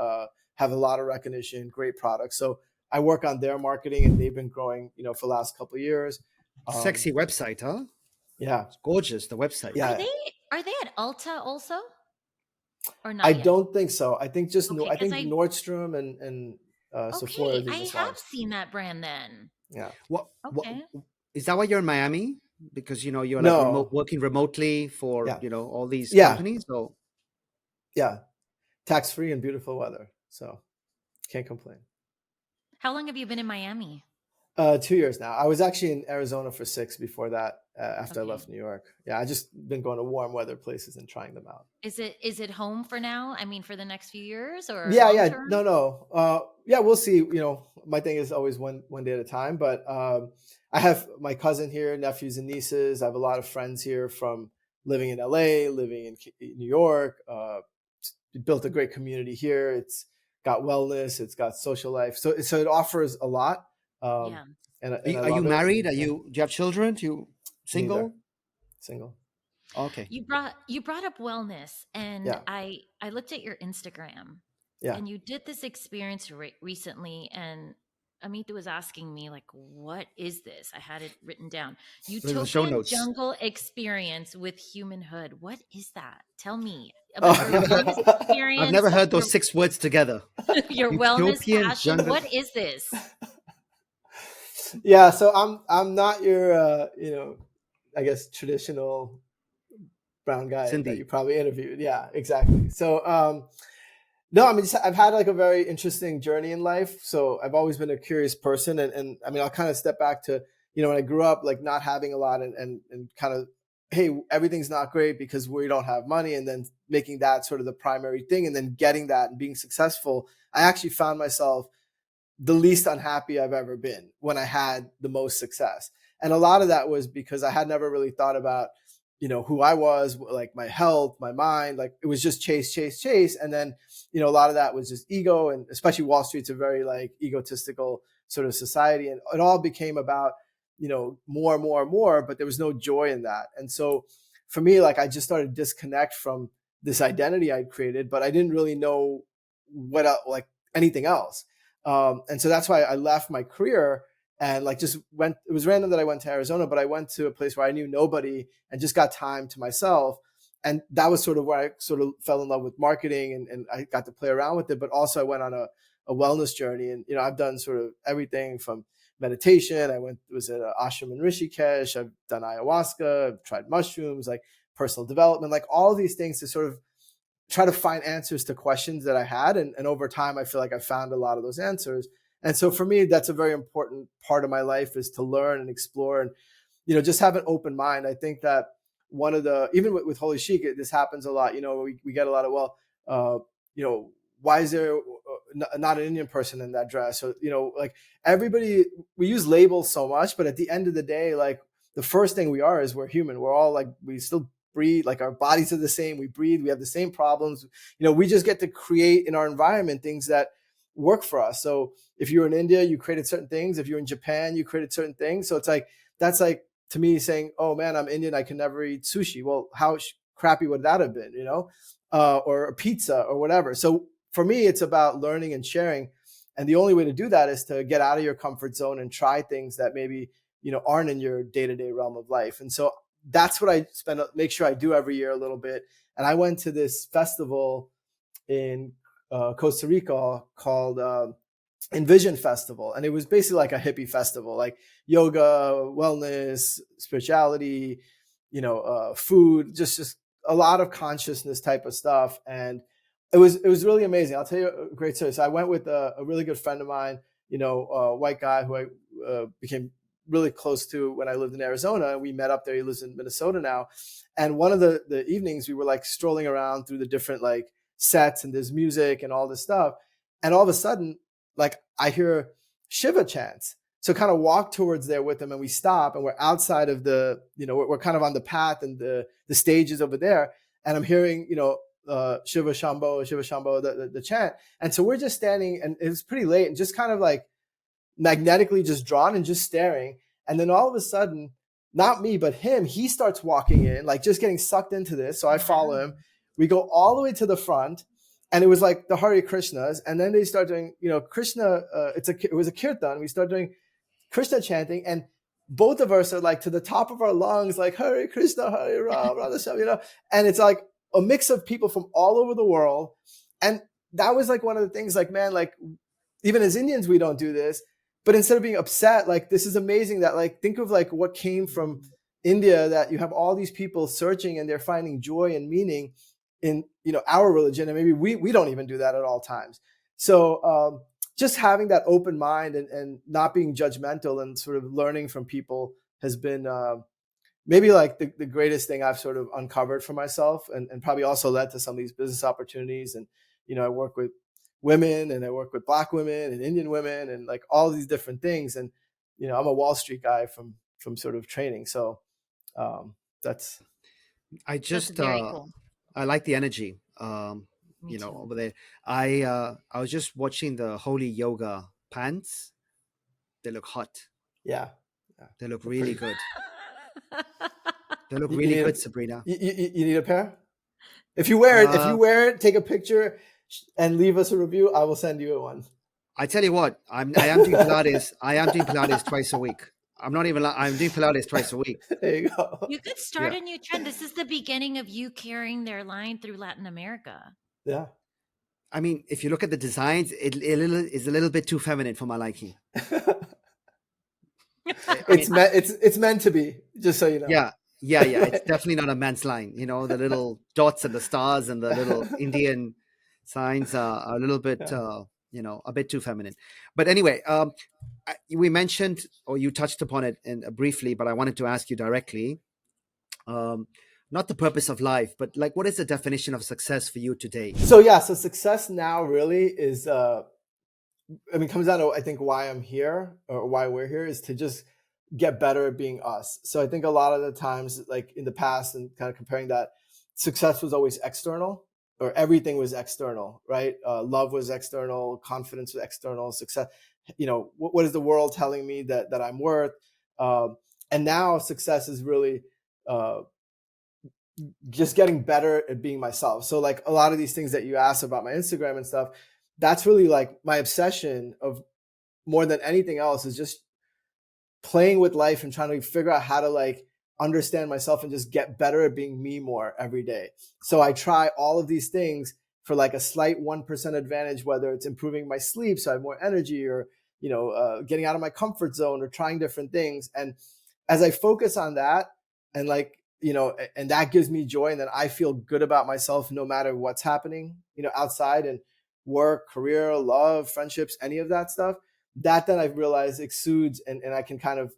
Have a lot of recognition, great products. So I work on their marketing, and they've been growing, for the last couple of years. Sexy website, huh? Yeah, it's gorgeous. The website. Yeah. Are they at Ulta also, or not? I don't think so. I think just I think Nordstrom and Sephora. I have seen that brand then. Yeah. What is that? Why you're in Miami? Because you're working remotely for all these companies. So tax free and beautiful weather, so can't complain. How long have you been in Miami? 2 years now. I was actually in Arizona for 6 before that. After I left New York, I just been going to warm weather places and trying them out. Is it home for now? I mean, for the next few years, or no. We'll see. My thing is always one day at a time. But I have my cousin here, nephews and nieces. I have a lot of friends here from living in LA, living in New York. Built a great community here. It's got wellness. It's got social life. So it offers a lot. And are you married? Do you have children? Do you single? Single. Okay. You brought up wellness, and I looked at your Instagram. And you did this experience recently, and Amit was asking me, like, what is this? I had it written down. Those are the show Utopian notes. jungle experience with humanhood. What is that? Tell me about your wellness Oh. I've experience, never heard your, those 6 words together. your wellness Utopian passion. jungle. What is this? Yeah, so I'm not your I guess traditional brown guy that you Cindy. probably interviewed. Yeah, exactly. So no, I mean I've had like a very interesting journey in life. So I've always been a curious person, and I mean I'll kind of step back to when I grew up, like not having a lot, and kind of, hey, everything's not great because we don't have money, and then making that sort of the primary thing, and then getting that and being successful. I actually found myself the least unhappy I've ever been when I had the most success. And a lot of that was because I had never really thought about, who I was, like my health, my mind, like it was just chase, chase, chase. And then, a lot of that was just ego. And especially Wall Street's a very like egotistical sort of society. And it all became about, more and more and more, but there was no joy in that. And so for me, like I just started to disconnect from this identity I'd created, but I didn't really know what like anything else. And so that's why I left my career and like just went. It was random that I went to Arizona, but I went to a place where I knew nobody and just got time to myself. And that was sort of where I sort of fell in love with marketing, and I got to play around with it. But also I went on a wellness journey, and I've done sort of everything from meditation. Was at an ashram in Rishikesh. I've done ayahuasca. I've tried mushrooms, like personal development, like all of these things to sort of try to find answers to questions that I had. And over time, I feel like I found a lot of those answers. And so for me, that's a very important part of my life, is to learn and explore and, just have an open mind. I think that one of the, even with Holy Chic, this happens a lot. We get a lot of, why is there not an Indian person in that dress? So, like everybody, we use labels so much, but at the end of the day, like the first thing we are is we're human. We're all like, we still breathe, like our bodies are the same, we breathe, we have the same problems. We just get to create in our environment things that work for us. So if you're in India, you created certain things. If you're in Japan, you created certain things. So it's like, that's like to me saying, oh man, I'm Indian, I can never eat sushi. Well, how crappy would that have been, or a pizza or whatever. So for me, it's about learning and sharing. And the only way to do that is to get out of your comfort zone and try things that maybe, aren't in your day-to-day realm of life. And so that's what I make sure I do every year a little bit. And I went to this festival in Costa Rica called Envision Festival. And it was basically like a hippie festival, like yoga, wellness, spirituality, food, just a lot of consciousness type of stuff. And it was really amazing. I'll tell you a great story. So I went with a really good friend of mine, a white guy who I became really close to when I lived in Arizona. We met up there. He lives in Minnesota now. And one of the evenings we were like strolling around through the different like sets, and there's music and all this stuff. And all of a sudden, like I hear Shiva chants. So kind of walk towards there with him, and we stop, and we're outside of the, we're kind of on the path, and the stage is over there. And I'm hearing, Shiva Shambho, the chant. And so we're just standing, and it's pretty late, and just kind of like magnetically just drawn and just staring. And then all of a sudden, not me, but him, he starts walking in, like just getting sucked into this. So I follow him. We go all the way to the front, and it was like the Hare Krishnas. And then they start doing, Krishna, it was a kirtan. We start doing Krishna chanting, and both of us are like to the top of our lungs, like Hare Krishna, Hare Ram, Radha Shyam, and it's like a mix of people from all over the world. And that was like one of the things, like, man, like even as Indians, we don't do this. But instead of being upset, like, this is amazing that, like, think of like what came from India, that you have all these people searching and they're finding joy and meaning in, our religion. And maybe we don't even do that at all times. So just having that open mind and not being judgmental and sort of learning from people has been maybe like the greatest thing I've sort of uncovered for myself, and probably also led to some of these business opportunities. And, I work with women, and I work with Black women and Indian women, and like all these different things. And, I'm a Wall Street guy from sort of training. So that's Very cool. I like the energy. Me too. Over there. I was just watching the Holy Yoga pants. They look hot. Yeah. They look really good. They look You really need good, Sabrina. You need a pair? If you wear it, take a picture and leave us a review. I will send you one. I tell you what, I am doing Pilates. I am doing Pilates twice a week. I'm not even. I'm doing Pilates twice a week. There you go. You could start Yeah. a new trend. This is the beginning of you carrying their line through Latin America. Yeah. I mean, if you look at the designs, it is a little bit too feminine for my liking. It's meant to be, just so you know. Yeah. It's definitely not a men's line. You know, the little dots and the stars and the little Indian signs are a little bit, a bit too feminine. But anyway, we mentioned, or you touched upon it briefly, but I wanted to ask you directly. Not the purpose of life, but like, what is the definition of success for you today? So success now really is, comes down to, I think, why I'm here or why we're here is to just get better at being us. So I think a lot of the times, like in the past, and kind of comparing that, success was always external, or everything was external, right? Love was external, confidence was external, success. What is the world telling me that I'm worth? And now success is really just getting better at being myself. So like a lot of these things that you asked about my Instagram and stuff, that's really like my obsession of, more than anything else, is just playing with life and trying to figure out how to like understand myself and just get better at being me more every day. So I try all of these things for like a slight 1% advantage, whether it's improving my sleep so I have more energy, or getting out of my comfort zone, or trying different things. And as I focus on that, and and that gives me joy, and then I feel good about myself no matter what's happening, outside, and work, career, love, friendships, any of that stuff, that then I've realized exudes, and I can kind of,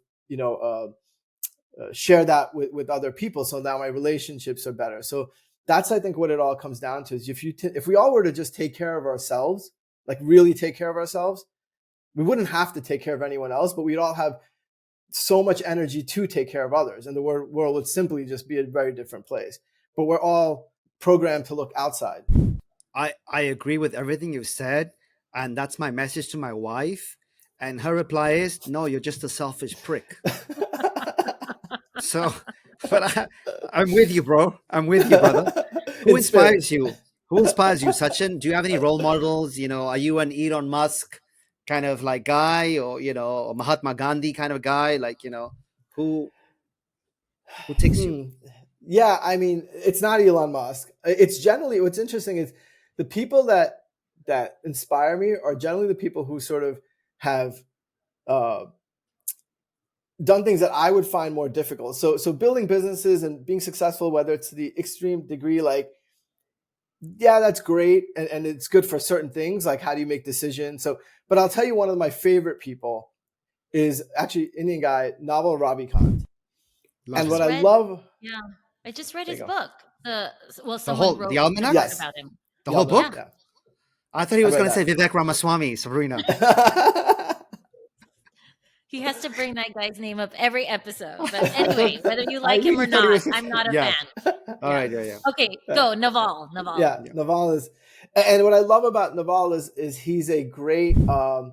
share that with other people. So now my relationships are better. So that's, I think, what it all comes down to is if we all were to just take care of ourselves, like really take care of ourselves, we wouldn't have to take care of anyone else, but we'd all have so much energy to take care of others. And the world would simply just be a very different place. But we're all programmed to look outside. I agree with everything you've said. And that's my message to my wife. And her reply is, no, you're just a selfish prick. So, but I'm with you, bro. I'm with you, brother. Who inspires you? Who inspires you, Sachin? Do you have any role models? Are you an Elon Musk kind of like guy, or a Mahatma Gandhi kind of guy? Like, who takes you? Yeah, I mean, it's not Elon Musk. It's generally, what's interesting is the people that inspire me are generally the people who sort of have done things that I would find more difficult. So building businesses and being successful, whether it's to the extreme degree, like, yeah, that's great. And it's good for certain things. Like, how do you make decisions? But I'll tell you, one of my favorite people is actually Indian guy, Naval Ravikant. And what I love. Yeah. I just read his book. Someone wrote the almanac? Yes. about him. The whole book? Yeah. I thought he was going to say Vivek Ramaswamy, Sabrina. He has to bring that guy's name up every episode. But anyway, whether you like him or not, I'm not a fan. All right, yeah. Okay, go, Naval. Yeah, Naval is, and what I love about Naval is he's a great, like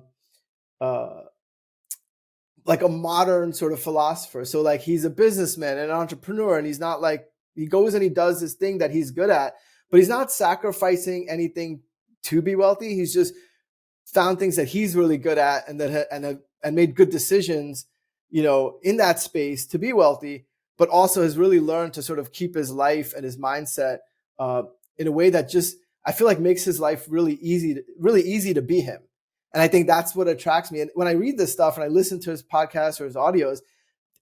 a modern sort of philosopher. So like, he's a businessman and an entrepreneur, and he's not like, he goes and he does this thing that he's good at, but he's not sacrificing anything to be wealthy. He's just found things that he's really good at, and made good decisions, in that space to be wealthy, but also has really learned to sort of keep his life and his mindset in a way that just, I feel like, makes his life really easy to be him. And I think that's what attracts me. And when I read this stuff and I listen to his podcasts or his audios,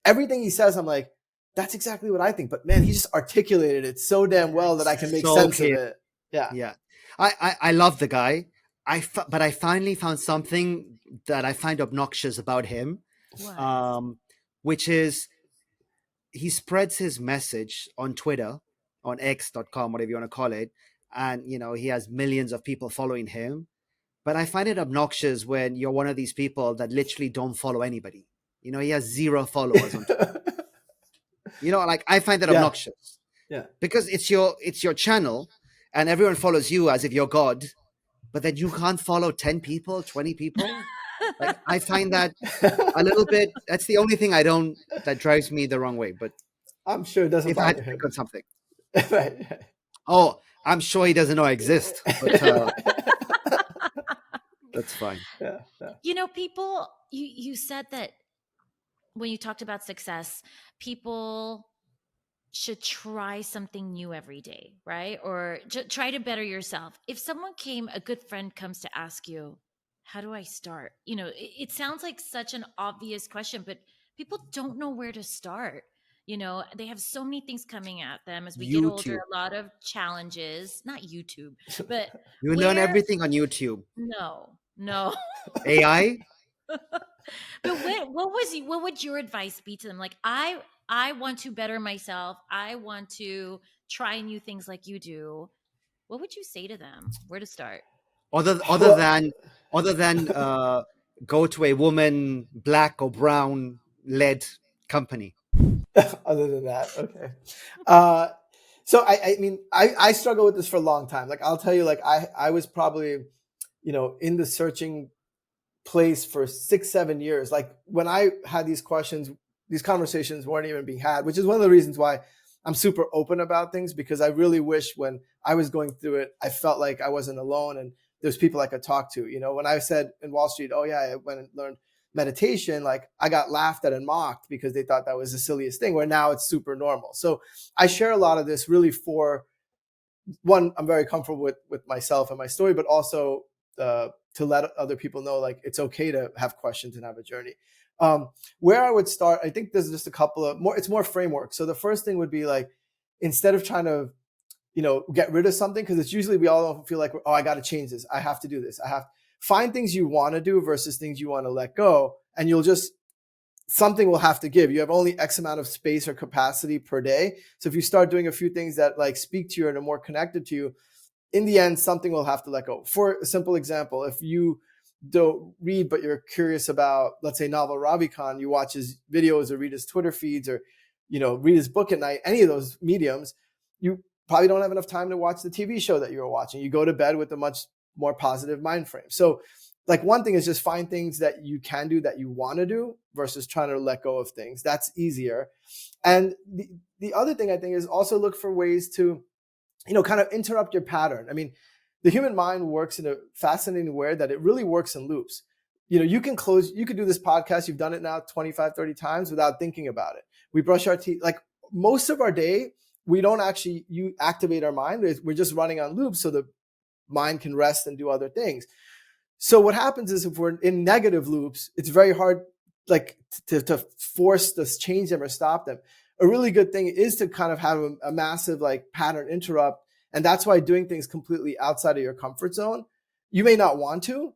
everything he says, I'm like, that's exactly what I think. But man, he just articulated it so damn well that I can make sense of it. Yeah. I love the guy. But I finally found something that I find obnoxious about him, which is he spreads his message on Twitter, on X.com, whatever you want to call it. And, he has millions of people following him. But I find it obnoxious when you're one of these people that literally don't follow anybody. He has 0 followers on Twitter. Like, I find that obnoxious. Yeah. Because it's your channel and everyone follows you as if you're God. But then you can't follow 10 people, 20 people. Like, I find that a little bit, that's the only thing that drives me the wrong way. But I'm sure it doesn't if I had to pick on something. Right. Oh, I'm sure he doesn't know I exist. But, That's fine. Yeah, yeah. You know, people, you said that when you talked about success, people should try something new every day, right? Or try to better yourself. If a good friend comes to ask you, how do I start? You know, it sounds like such an obvious question, but people don't know where to start. You know, they have so many things coming at them as we get older, YouTube. a lot of challenges, not YouTube, but You learn where, everything on YouTube. no. AI. But what would your advice be to them? Like, I want to better myself. I want to try new things like you do. What would you say to them? Where to start? Other Well, than go to a woman black or brown led company. other than that, okay. Uh, so I mean, I struggle with this for a long time. Like I'll tell you, like I was probably, in the searching place for 6 7 years. Like when I had these questions, these conversations weren't even being had, which is one of the reasons why I'm super open about things, because I really wish when I was going through it, I felt like I wasn't alone and there's people I could talk to. When I said in Wall Street, oh yeah, I went and learned meditation, like I got laughed at and mocked because they thought that was the silliest thing, where now it's super normal. So I share a lot of this really for one, I'm very comfortable with myself and my story, but also to let other people know, like, it's okay to have questions and have a journey. Where I would start, I think there's just a couple of more, it's more framework. So the first thing would be like, instead of trying to, get rid of something, because it's usually we all feel like, oh, I got to change this. I have to do this. I have find things you want to do versus things you want to let go. And something will have to give. You have only X amount of space or capacity per day. So if you start doing a few things that like speak to you and are more connected to you, in the end, something will have to let go. For a simple example, if you don't read, but you're curious about, let's say, Naval Ravikant, you watch his videos or read his Twitter feeds or, read his book at night, any of those mediums, you probably don't have enough time to watch the TV show that you were watching. You go to bed with a much more positive mind frame. So like one thing is just find things that you can do that you want to do versus trying to let go of things. That's easier. And the other thing I think is also look for ways to, kind of interrupt your pattern. I mean, the human mind works in a fascinating way that it really works in loops. You could do this podcast. You've done it now 25, 30 times without thinking about it. We brush our teeth. Like most of our day, we don't actually activate our mind. We're just running on loops so the mind can rest and do other things. So what happens is if we're in negative loops, it's very hard like to force this, change them or stop them. A really good thing is to kind of have a massive like pattern interrupt. And that's why doing things completely outside of your comfort zone, you may not want to,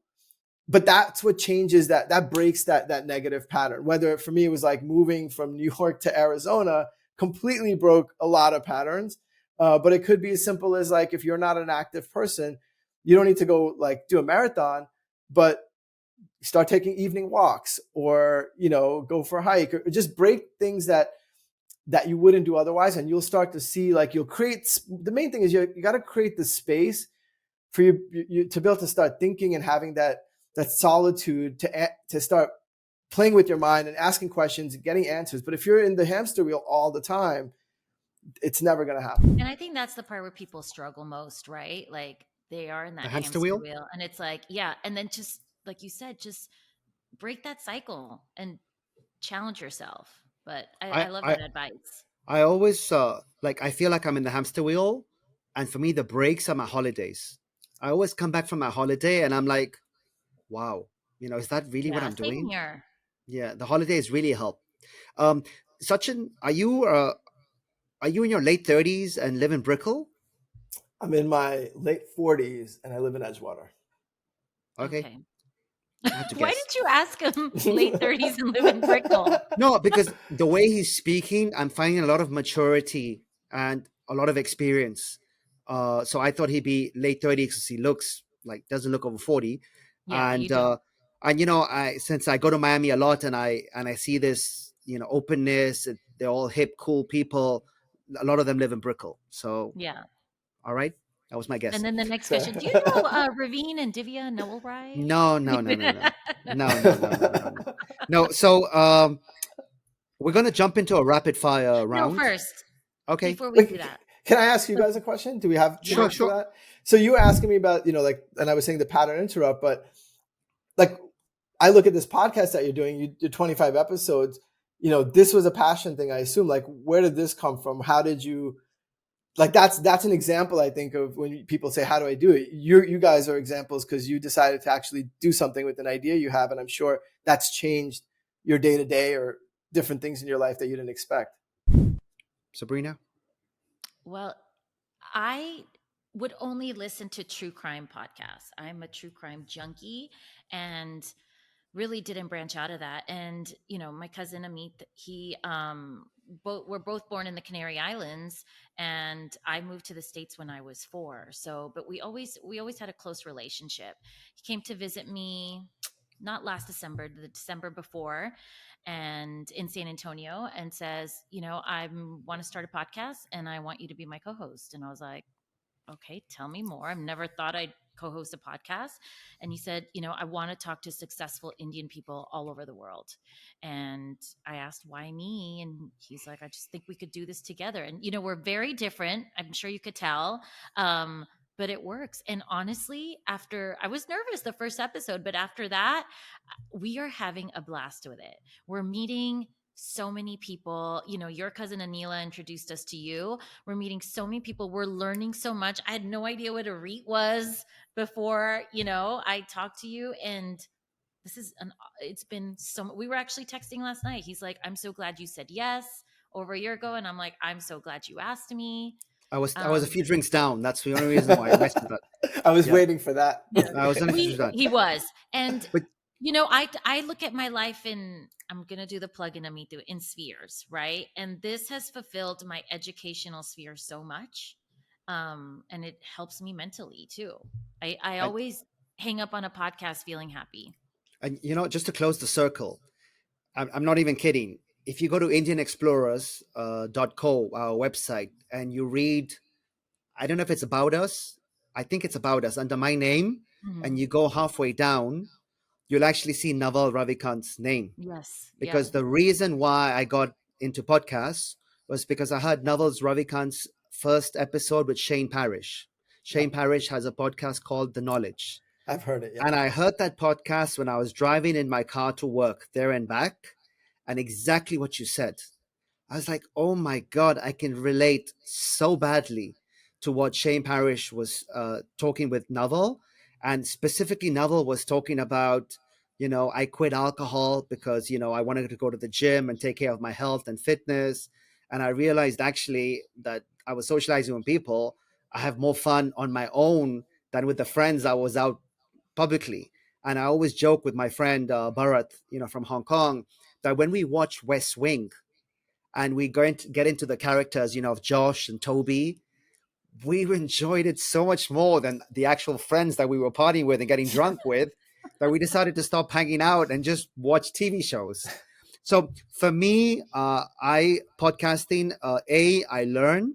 but that's what changes that breaks that negative pattern. Whether for me, it was like moving from New York to Arizona, completely broke a lot of patterns. But it could be as simple as like, if you're not an active person, you don't need to go like do a marathon, but start taking evening walks or, go for a hike or just break things that you wouldn't do otherwise. And you'll start to see like the main thing is you got to create the space for you to be able to start thinking and having that solitude to start playing with your mind and asking questions and getting answers. But if you're in the hamster wheel all the time, it's never going to happen. And I think that's the part where people struggle most, right? Like they are in The that hamster hamster wheel. wheel. And it's like, yeah. And then just like you said, just break that cycle and challenge yourself. But I I love I that advice. I always like I feel like I'm in the hamster wheel, and for me the breaks are my holidays. I always come back from my holiday and I'm like, wow, is that really what Yeah, I'm same doing? here. Yeah, the holidays really help. Um, Sachin, are you in your late 30s and live in Brickell? I'm in my late 40s and I live in Edgewater. Okay, Okay. I had to Why guess. did you ask him late 30s and live in Brickell? No, because the way he's speaking, I'm finding a lot of maturity and a lot of experience. So I thought he'd be late 30s because he doesn't look over 40. Yeah, you And don't. since I go to Miami a lot and I see this, openness, and they're all hip, cool people. A lot of them live in Brickell. So, Yeah. all right, that was my And guess. then the next question. Do you know Ravine and Divya Noel Ride? No, no, no, no, no, no, no, no, no, no, no. No. So, we're gonna jump into a rapid fire No, round. first, Okay. before we do Wait, that. can I ask you guys a question? Do we have 2 Yeah. minutes for Sure. that? So you were asking me about, and I was saying the pattern interrupt, but like I look at this podcast that you're doing, you did 25 episodes, you know, this was a passion thing, I assume. Like, where did this come from? How did you, like, that's an example, I think, of when people say, how do I do it? You guys are examples because you decided to actually do something with an idea you have. And I'm sure that's changed your day to day or different things in your life that you didn't expect. Sabrina? Well, I would only listen to true crime podcasts. I'm a true crime junkie and really didn't branch out of that. And, you know, my cousin Amit, we're both born in the Canary Islands, and I moved to the States when I was 4. So, but we always had a close relationship. He came to visit me not last December, the December before, and in San Antonio, and says, you know, I want to start a podcast and I want you to be my co-host. And I was like, okay, tell me more. I've never thought I'd co-host a podcast. And he said, you know, I want to talk to successful Indian people all over the world. And I asked, why me? And he's like, I just think we could do this together. And, you know, we're very different. I'm sure you could tell. But it works. And honestly, after I was nervous the first episode, but after that, we are having a blast with it. We're meeting so many people. You know, your cousin Anila introduced us to you. We're meeting so many people. We're learning so much. I had no idea what a REIT was before, you know, I talked to you. And it's been so, we were actually texting last night. He's like, I'm so glad you said yes over a year ago. And I'm like, I'm so glad you asked me. I was a few drinks down. That's the only reason why I messaged that. I was Yeah. waiting for that. I was only a few drinks down. He was. And But you know, I look at my life in, I'm going to do the plug in Amitu, in spheres, right? And this has fulfilled my educational sphere so much. And it helps me mentally too. I I, always hang up on a podcast feeling happy. and you know, just to close the circle, I'm not even kidding. If you go to indianexplorers.co, our website, and you read, I don't know if it's about us, I think it's about us under my name, and you go halfway down, you'll actually see Naval Ravikant's name. Yes. Because the reason why I got into podcasts was because I heard Naval's Ravikant's first episode with Shane Parrish. Shane Parrish has a podcast called The Knowledge. I've heard it. Yeah. And I heard that podcast when I was driving in my car to work there and back. And exactly what you said. I was like, oh my God, I can relate so badly to what Shane Parrish was talking with Naval. And specifically, Naval was talking about, you know, I quit alcohol because, you know, I wanted to go to the gym and take care of my health and fitness. And I realized actually that I was socializing with people. I have more fun on my own than with the friends I was out publicly. And I always joke with my friend Bharat, you know, from Hong Kong, that when we watch West Wing and we get into the characters, you know, of Josh and Toby, we enjoyed it so much more than the actual friends that we were partying with and getting drunk with, that we decided to stop hanging out and just watch TV shows. So for me, podcasting, I learn,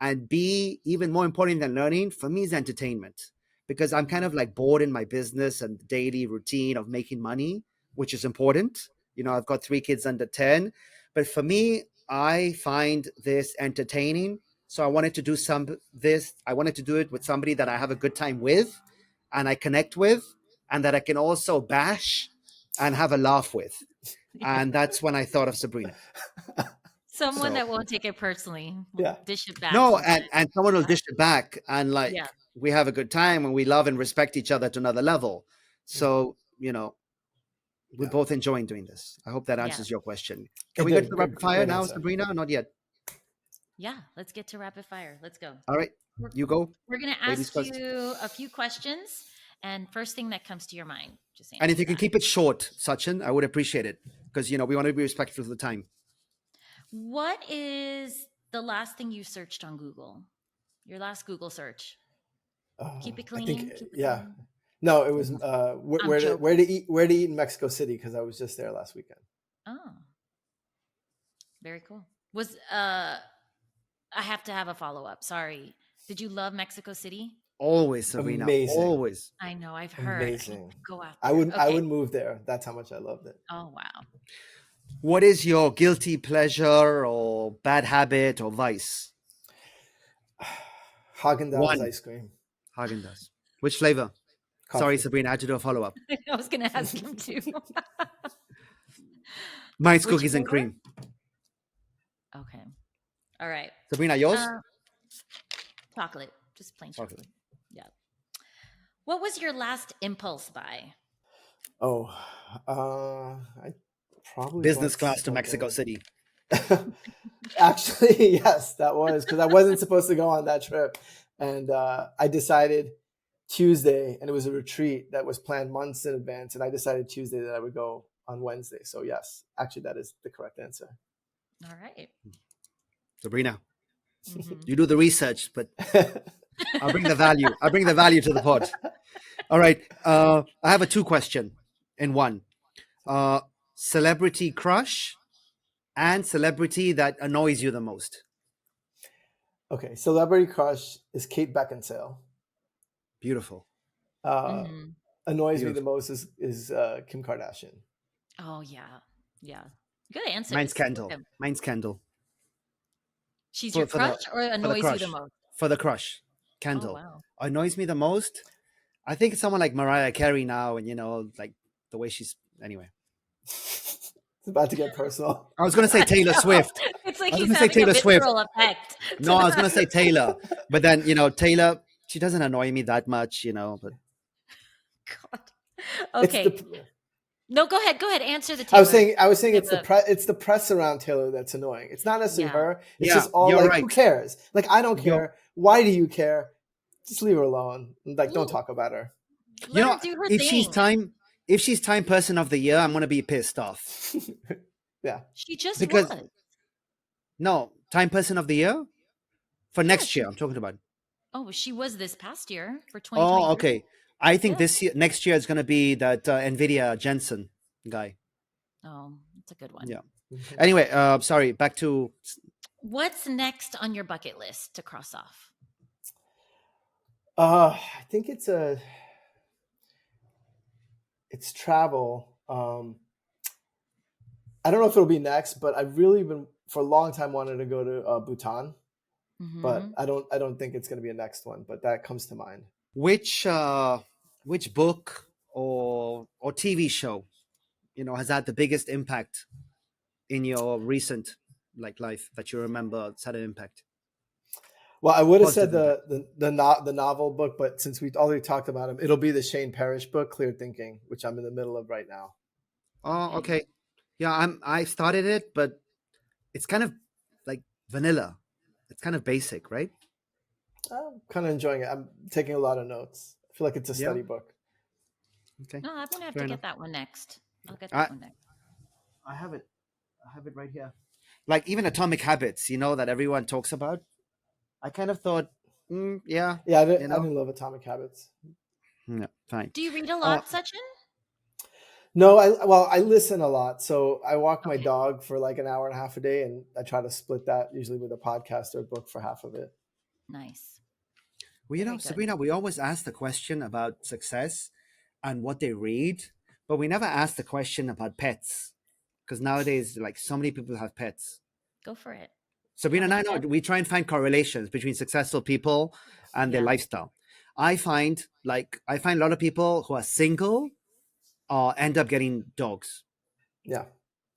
and B, even more important than learning, for me is entertainment, because I'm kind of like bored in my business and the daily routine of making money, which is important. You know, I've got 3 kids under 10, but for me, I find this entertaining. So I wanted to do I wanted to do it with somebody that I have a good time with and I connect with, and that I can also bash and have a laugh with. And that's when I thought of Sabrina. Someone that won't take it personally. Yeah. Dish it back. No, and someone will dish it back, and like Yeah. we have a good time and we love and respect each other to another level. So, you know, we're both enjoying doing this. I hope that answers your question. Can we go to the rapid fire now, Sabrina? Not yet. Yeah, let's get to rapid fire. Let's go. All right, you go. We're going to ask you a few questions, and first thing that comes to your mind, just answer. And if you can keep it short, Sachin, I would appreciate it, because, you know, we want to be respectful of the time. What is the last thing you searched on Google? Your last Google search? Keep it clean. Clean. No, it was where to eat in Mexico City, because I was just there last weekend. Oh, very cool. I have to have a follow-up. Sorry. Did you love Mexico City? Always, Sabrina. Amazing. Always. I know. I've heard. Amazing. Go out there. I would move there. That's how much I loved it. Oh, wow. What is your guilty pleasure or bad habit or vice? Haagen-Dazs ice cream. Haagen-Dazs. Which flavor? Sorry, Coffee. Sabrina, I had to do a follow-up. I was going to ask him too. Mine's Which cookies and flavor? cream. Okay. All right. Sabrina, yours? Chocolate. Just plain Chocolate. chocolate. Yeah. What was your last impulse buy? Oh, I probably Business bought class to Mexico something. City. Actually, yes, that was because I wasn't supposed to go on that trip, and I decided Tuesday, and it was a retreat that was planned months in advance, and I decided Tuesday that I would go on Wednesday. So yes, actually, that is the correct answer. All right. Sabrina, Mhm. you do the research, but I'll bring the value. I'll bring the value to the pod. All right. I have a 2 question in one. Celebrity crush and celebrity that annoys you the most. Okay, celebrity crush is Kate Beckinsale. Beautiful. Annoys me the Beautiful. most is Kim Kardashian. Oh yeah. Yeah. Good answers. Mine's Look Kendall. at 'em. Mine's Kendall. She's For, your for the crush or for the annoys you the crush. most? For the crush. Oh Kendall. wow. Annoys me the most. I think it's someone like Mariah Carey now, and like the way she's anyway. It's about to get personal. I was gonna say Taylor Swift. It's like I was he's gonna say having a Taylor Swift. visceral effect. No, I was gonna say Taylor, but then Taylor, she doesn't annoy me that much, but God. It's Okay. the, No, go ahead. Go ahead. Answer the Taylor. I was saying Yeah, it's the press around Taylor that's annoying. It's not necessarily Yeah. her. It's Yeah, just all you're like, right. who cares? Like, I don't You're- care. Why do you care? Just leave her alone. Like, don't Well, talk about her. Let her do her if thing. she's time person of the year, I'm gonna be pissed off. Yeah. She just Because was. no, time person of the year for Yeah, next she- year. I'm talking about. Oh, she was this past year for Oh, 2023. okay. I think Yeah. next year is gonna be that Nvidia Jensen guy. Oh, it's a good one. Yeah. Anyway, sorry. Back to What's next on your bucket list to cross off? I think it's travel. I don't know if it'll be next, but I've really been for a long time wanted to go to Bhutan, but I don't think it's going to be a next one. But that comes to mind. which book or TV show, has had the biggest impact in your recent life that you remember it's had an impact? Well, I would have said Positive the novel book, but since we already talked about him, it'll be the Shane Parrish book, Clear Thinking, which I'm in the middle of right now. Oh, okay. Yeah, I started it, but it's kind of like vanilla. It's kind of basic, right? I'm kind of enjoying it. I'm taking a lot of notes. I feel like it's a study book. Okay. No, I'm gonna have Fair to enough. get that one next. I'll get that one next. I have it right here. Like even Atomic Habits, that everyone talks about. I kind of thought, yeah. Yeah, I didn't love Atomic Habits. Yeah, fine. Do you read a lot, Sachin? No, I listen a lot. So I walk my dog for like an hour and a half a day, and I try to split that usually with a podcast or a book for half of it. Nice. Well, Very good. Sabrina, we always ask the question about success and what they read, but we never ask the question about pets, because nowadays, like so many people have pets. Go for it. Sabrina and I know we try and find correlations between successful people and their lifestyle. I find a lot of people who are single end up getting dogs. Yeah.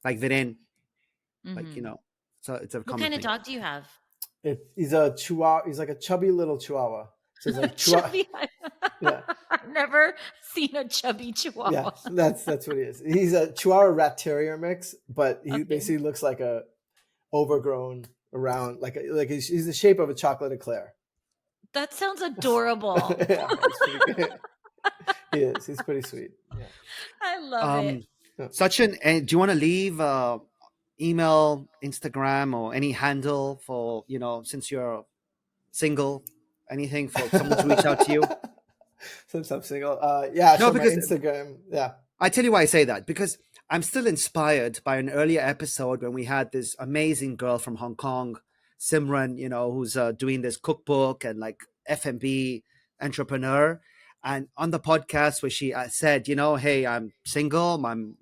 Like Viren. Mhm. Like, so it's a What common kind of thing. dog do you have? He's a chihuahua. He's like a chubby little chihuahua. So it's like Chubby. Yeah. I've never seen a chubby chihuahua. Yeah, that's what he is. He's a Chihuahua Rat Terrier mix, but he basically looks like a overgrown around like he's the shape of a chocolate eclair. That sounds adorable. Yeah, it's pretty good. He is. He's pretty sweet. Yeah. I love it. Sachin, do you want to leave email, Instagram, or any handle for since you're single, anything for someone to reach out to you? Since I'm single, yeah. No, so because my Instagram, yeah. I tell you why I say that, because I'm still inspired by an earlier episode when we had this amazing girl from Hong Kong, Simran, who's doing this cookbook and like F&B entrepreneur. And on the podcast where she said, hey, I'm single, I'm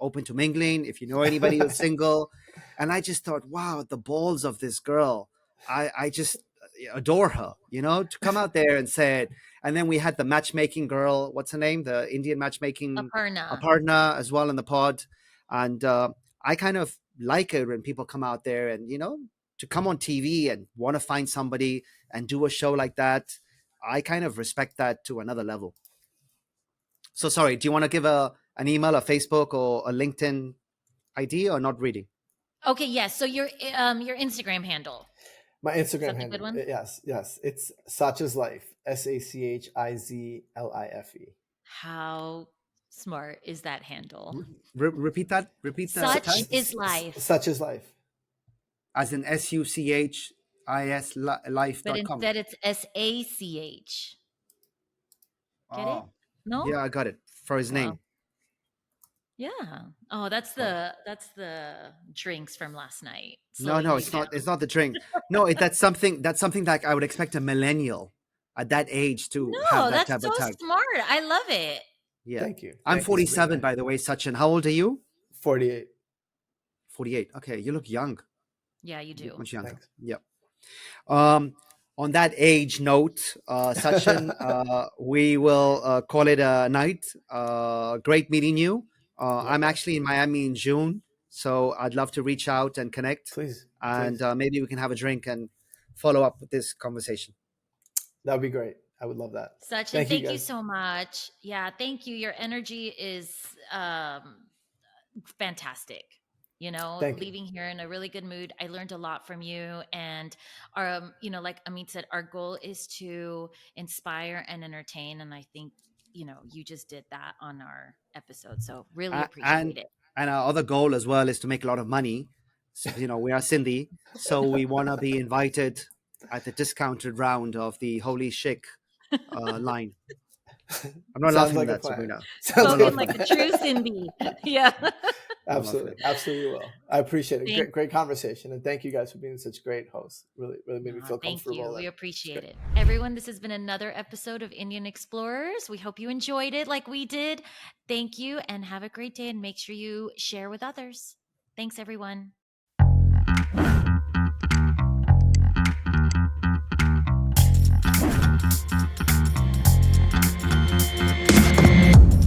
open to mingling. If you know anybody who's single. And I just thought, wow, the balls of this girl. I just, adore her, to come out there and say it. And then we had the matchmaking girl, what's her name? The Indian matchmaking Aparna. Aparna as well in the pod. And I kind of like it when people come out there and, to come on TV and want to find somebody and do a show like that. I kind of respect that to another level. So sorry, do you want to give an email, a Facebook, or a LinkedIn ID, or not really? Okay, yes. So your Instagram handle. My Is Instagram that the handle. good one? Yes. It's Sach's Life. SACHIZLIFE. How smart is that handle? Repeat that. Repeat the Such tag. is life. Such is life. As in SUCHIS But life.com. instead it's SACH. Get it? Oh, No? yeah, I got it for his Wow. name. Yeah. Oh, that's the drinks from last night. No, slowing no, you it's down. not. It's not the drink. No, that's something. That's something like I would expect a millennial at that age to have No, that that's type so of tag. smart. I love it. Yeah, Thank you. I'm Thank you, 47, Sabrina. by the way, Sachin. How old are you? 48. 48. Okay, you look young. Yeah, you do. Much younger. Thanks. Yep. On that age note, Sachin, we will call it a night. Great meeting you. I'm actually in Miami in June, so I'd love to reach out and connect, Please. and maybe we can have a drink and follow up with this conversation. That would be great. I would love that. Sachin, thank you guys. so much. Yeah, thank you. Your energy is fantastic. Thank you. Leaving here in a really good mood. I learned a lot from you. And like Amit said, our goal is to inspire and entertain. And I think, you just did that on our episode. So really appreciate it. And our other goal as well is to make a lot of money. So, we are Sindhi, so we want to be invited at the discounted round of the Holy Chic line. I'm not laughing at that, Sabrina. Spoken like a true Sindhi. Yeah. Absolutely will. I appreciate it. Great conversation, and thank you guys for being such great hosts. Really made me feel comfortable. Thank you. We appreciate it. Everyone, this has been another episode of Indian Explorers. We hope you enjoyed it like we did. Thank you, and have a great day, and make sure you share with others. Thanks, everyone.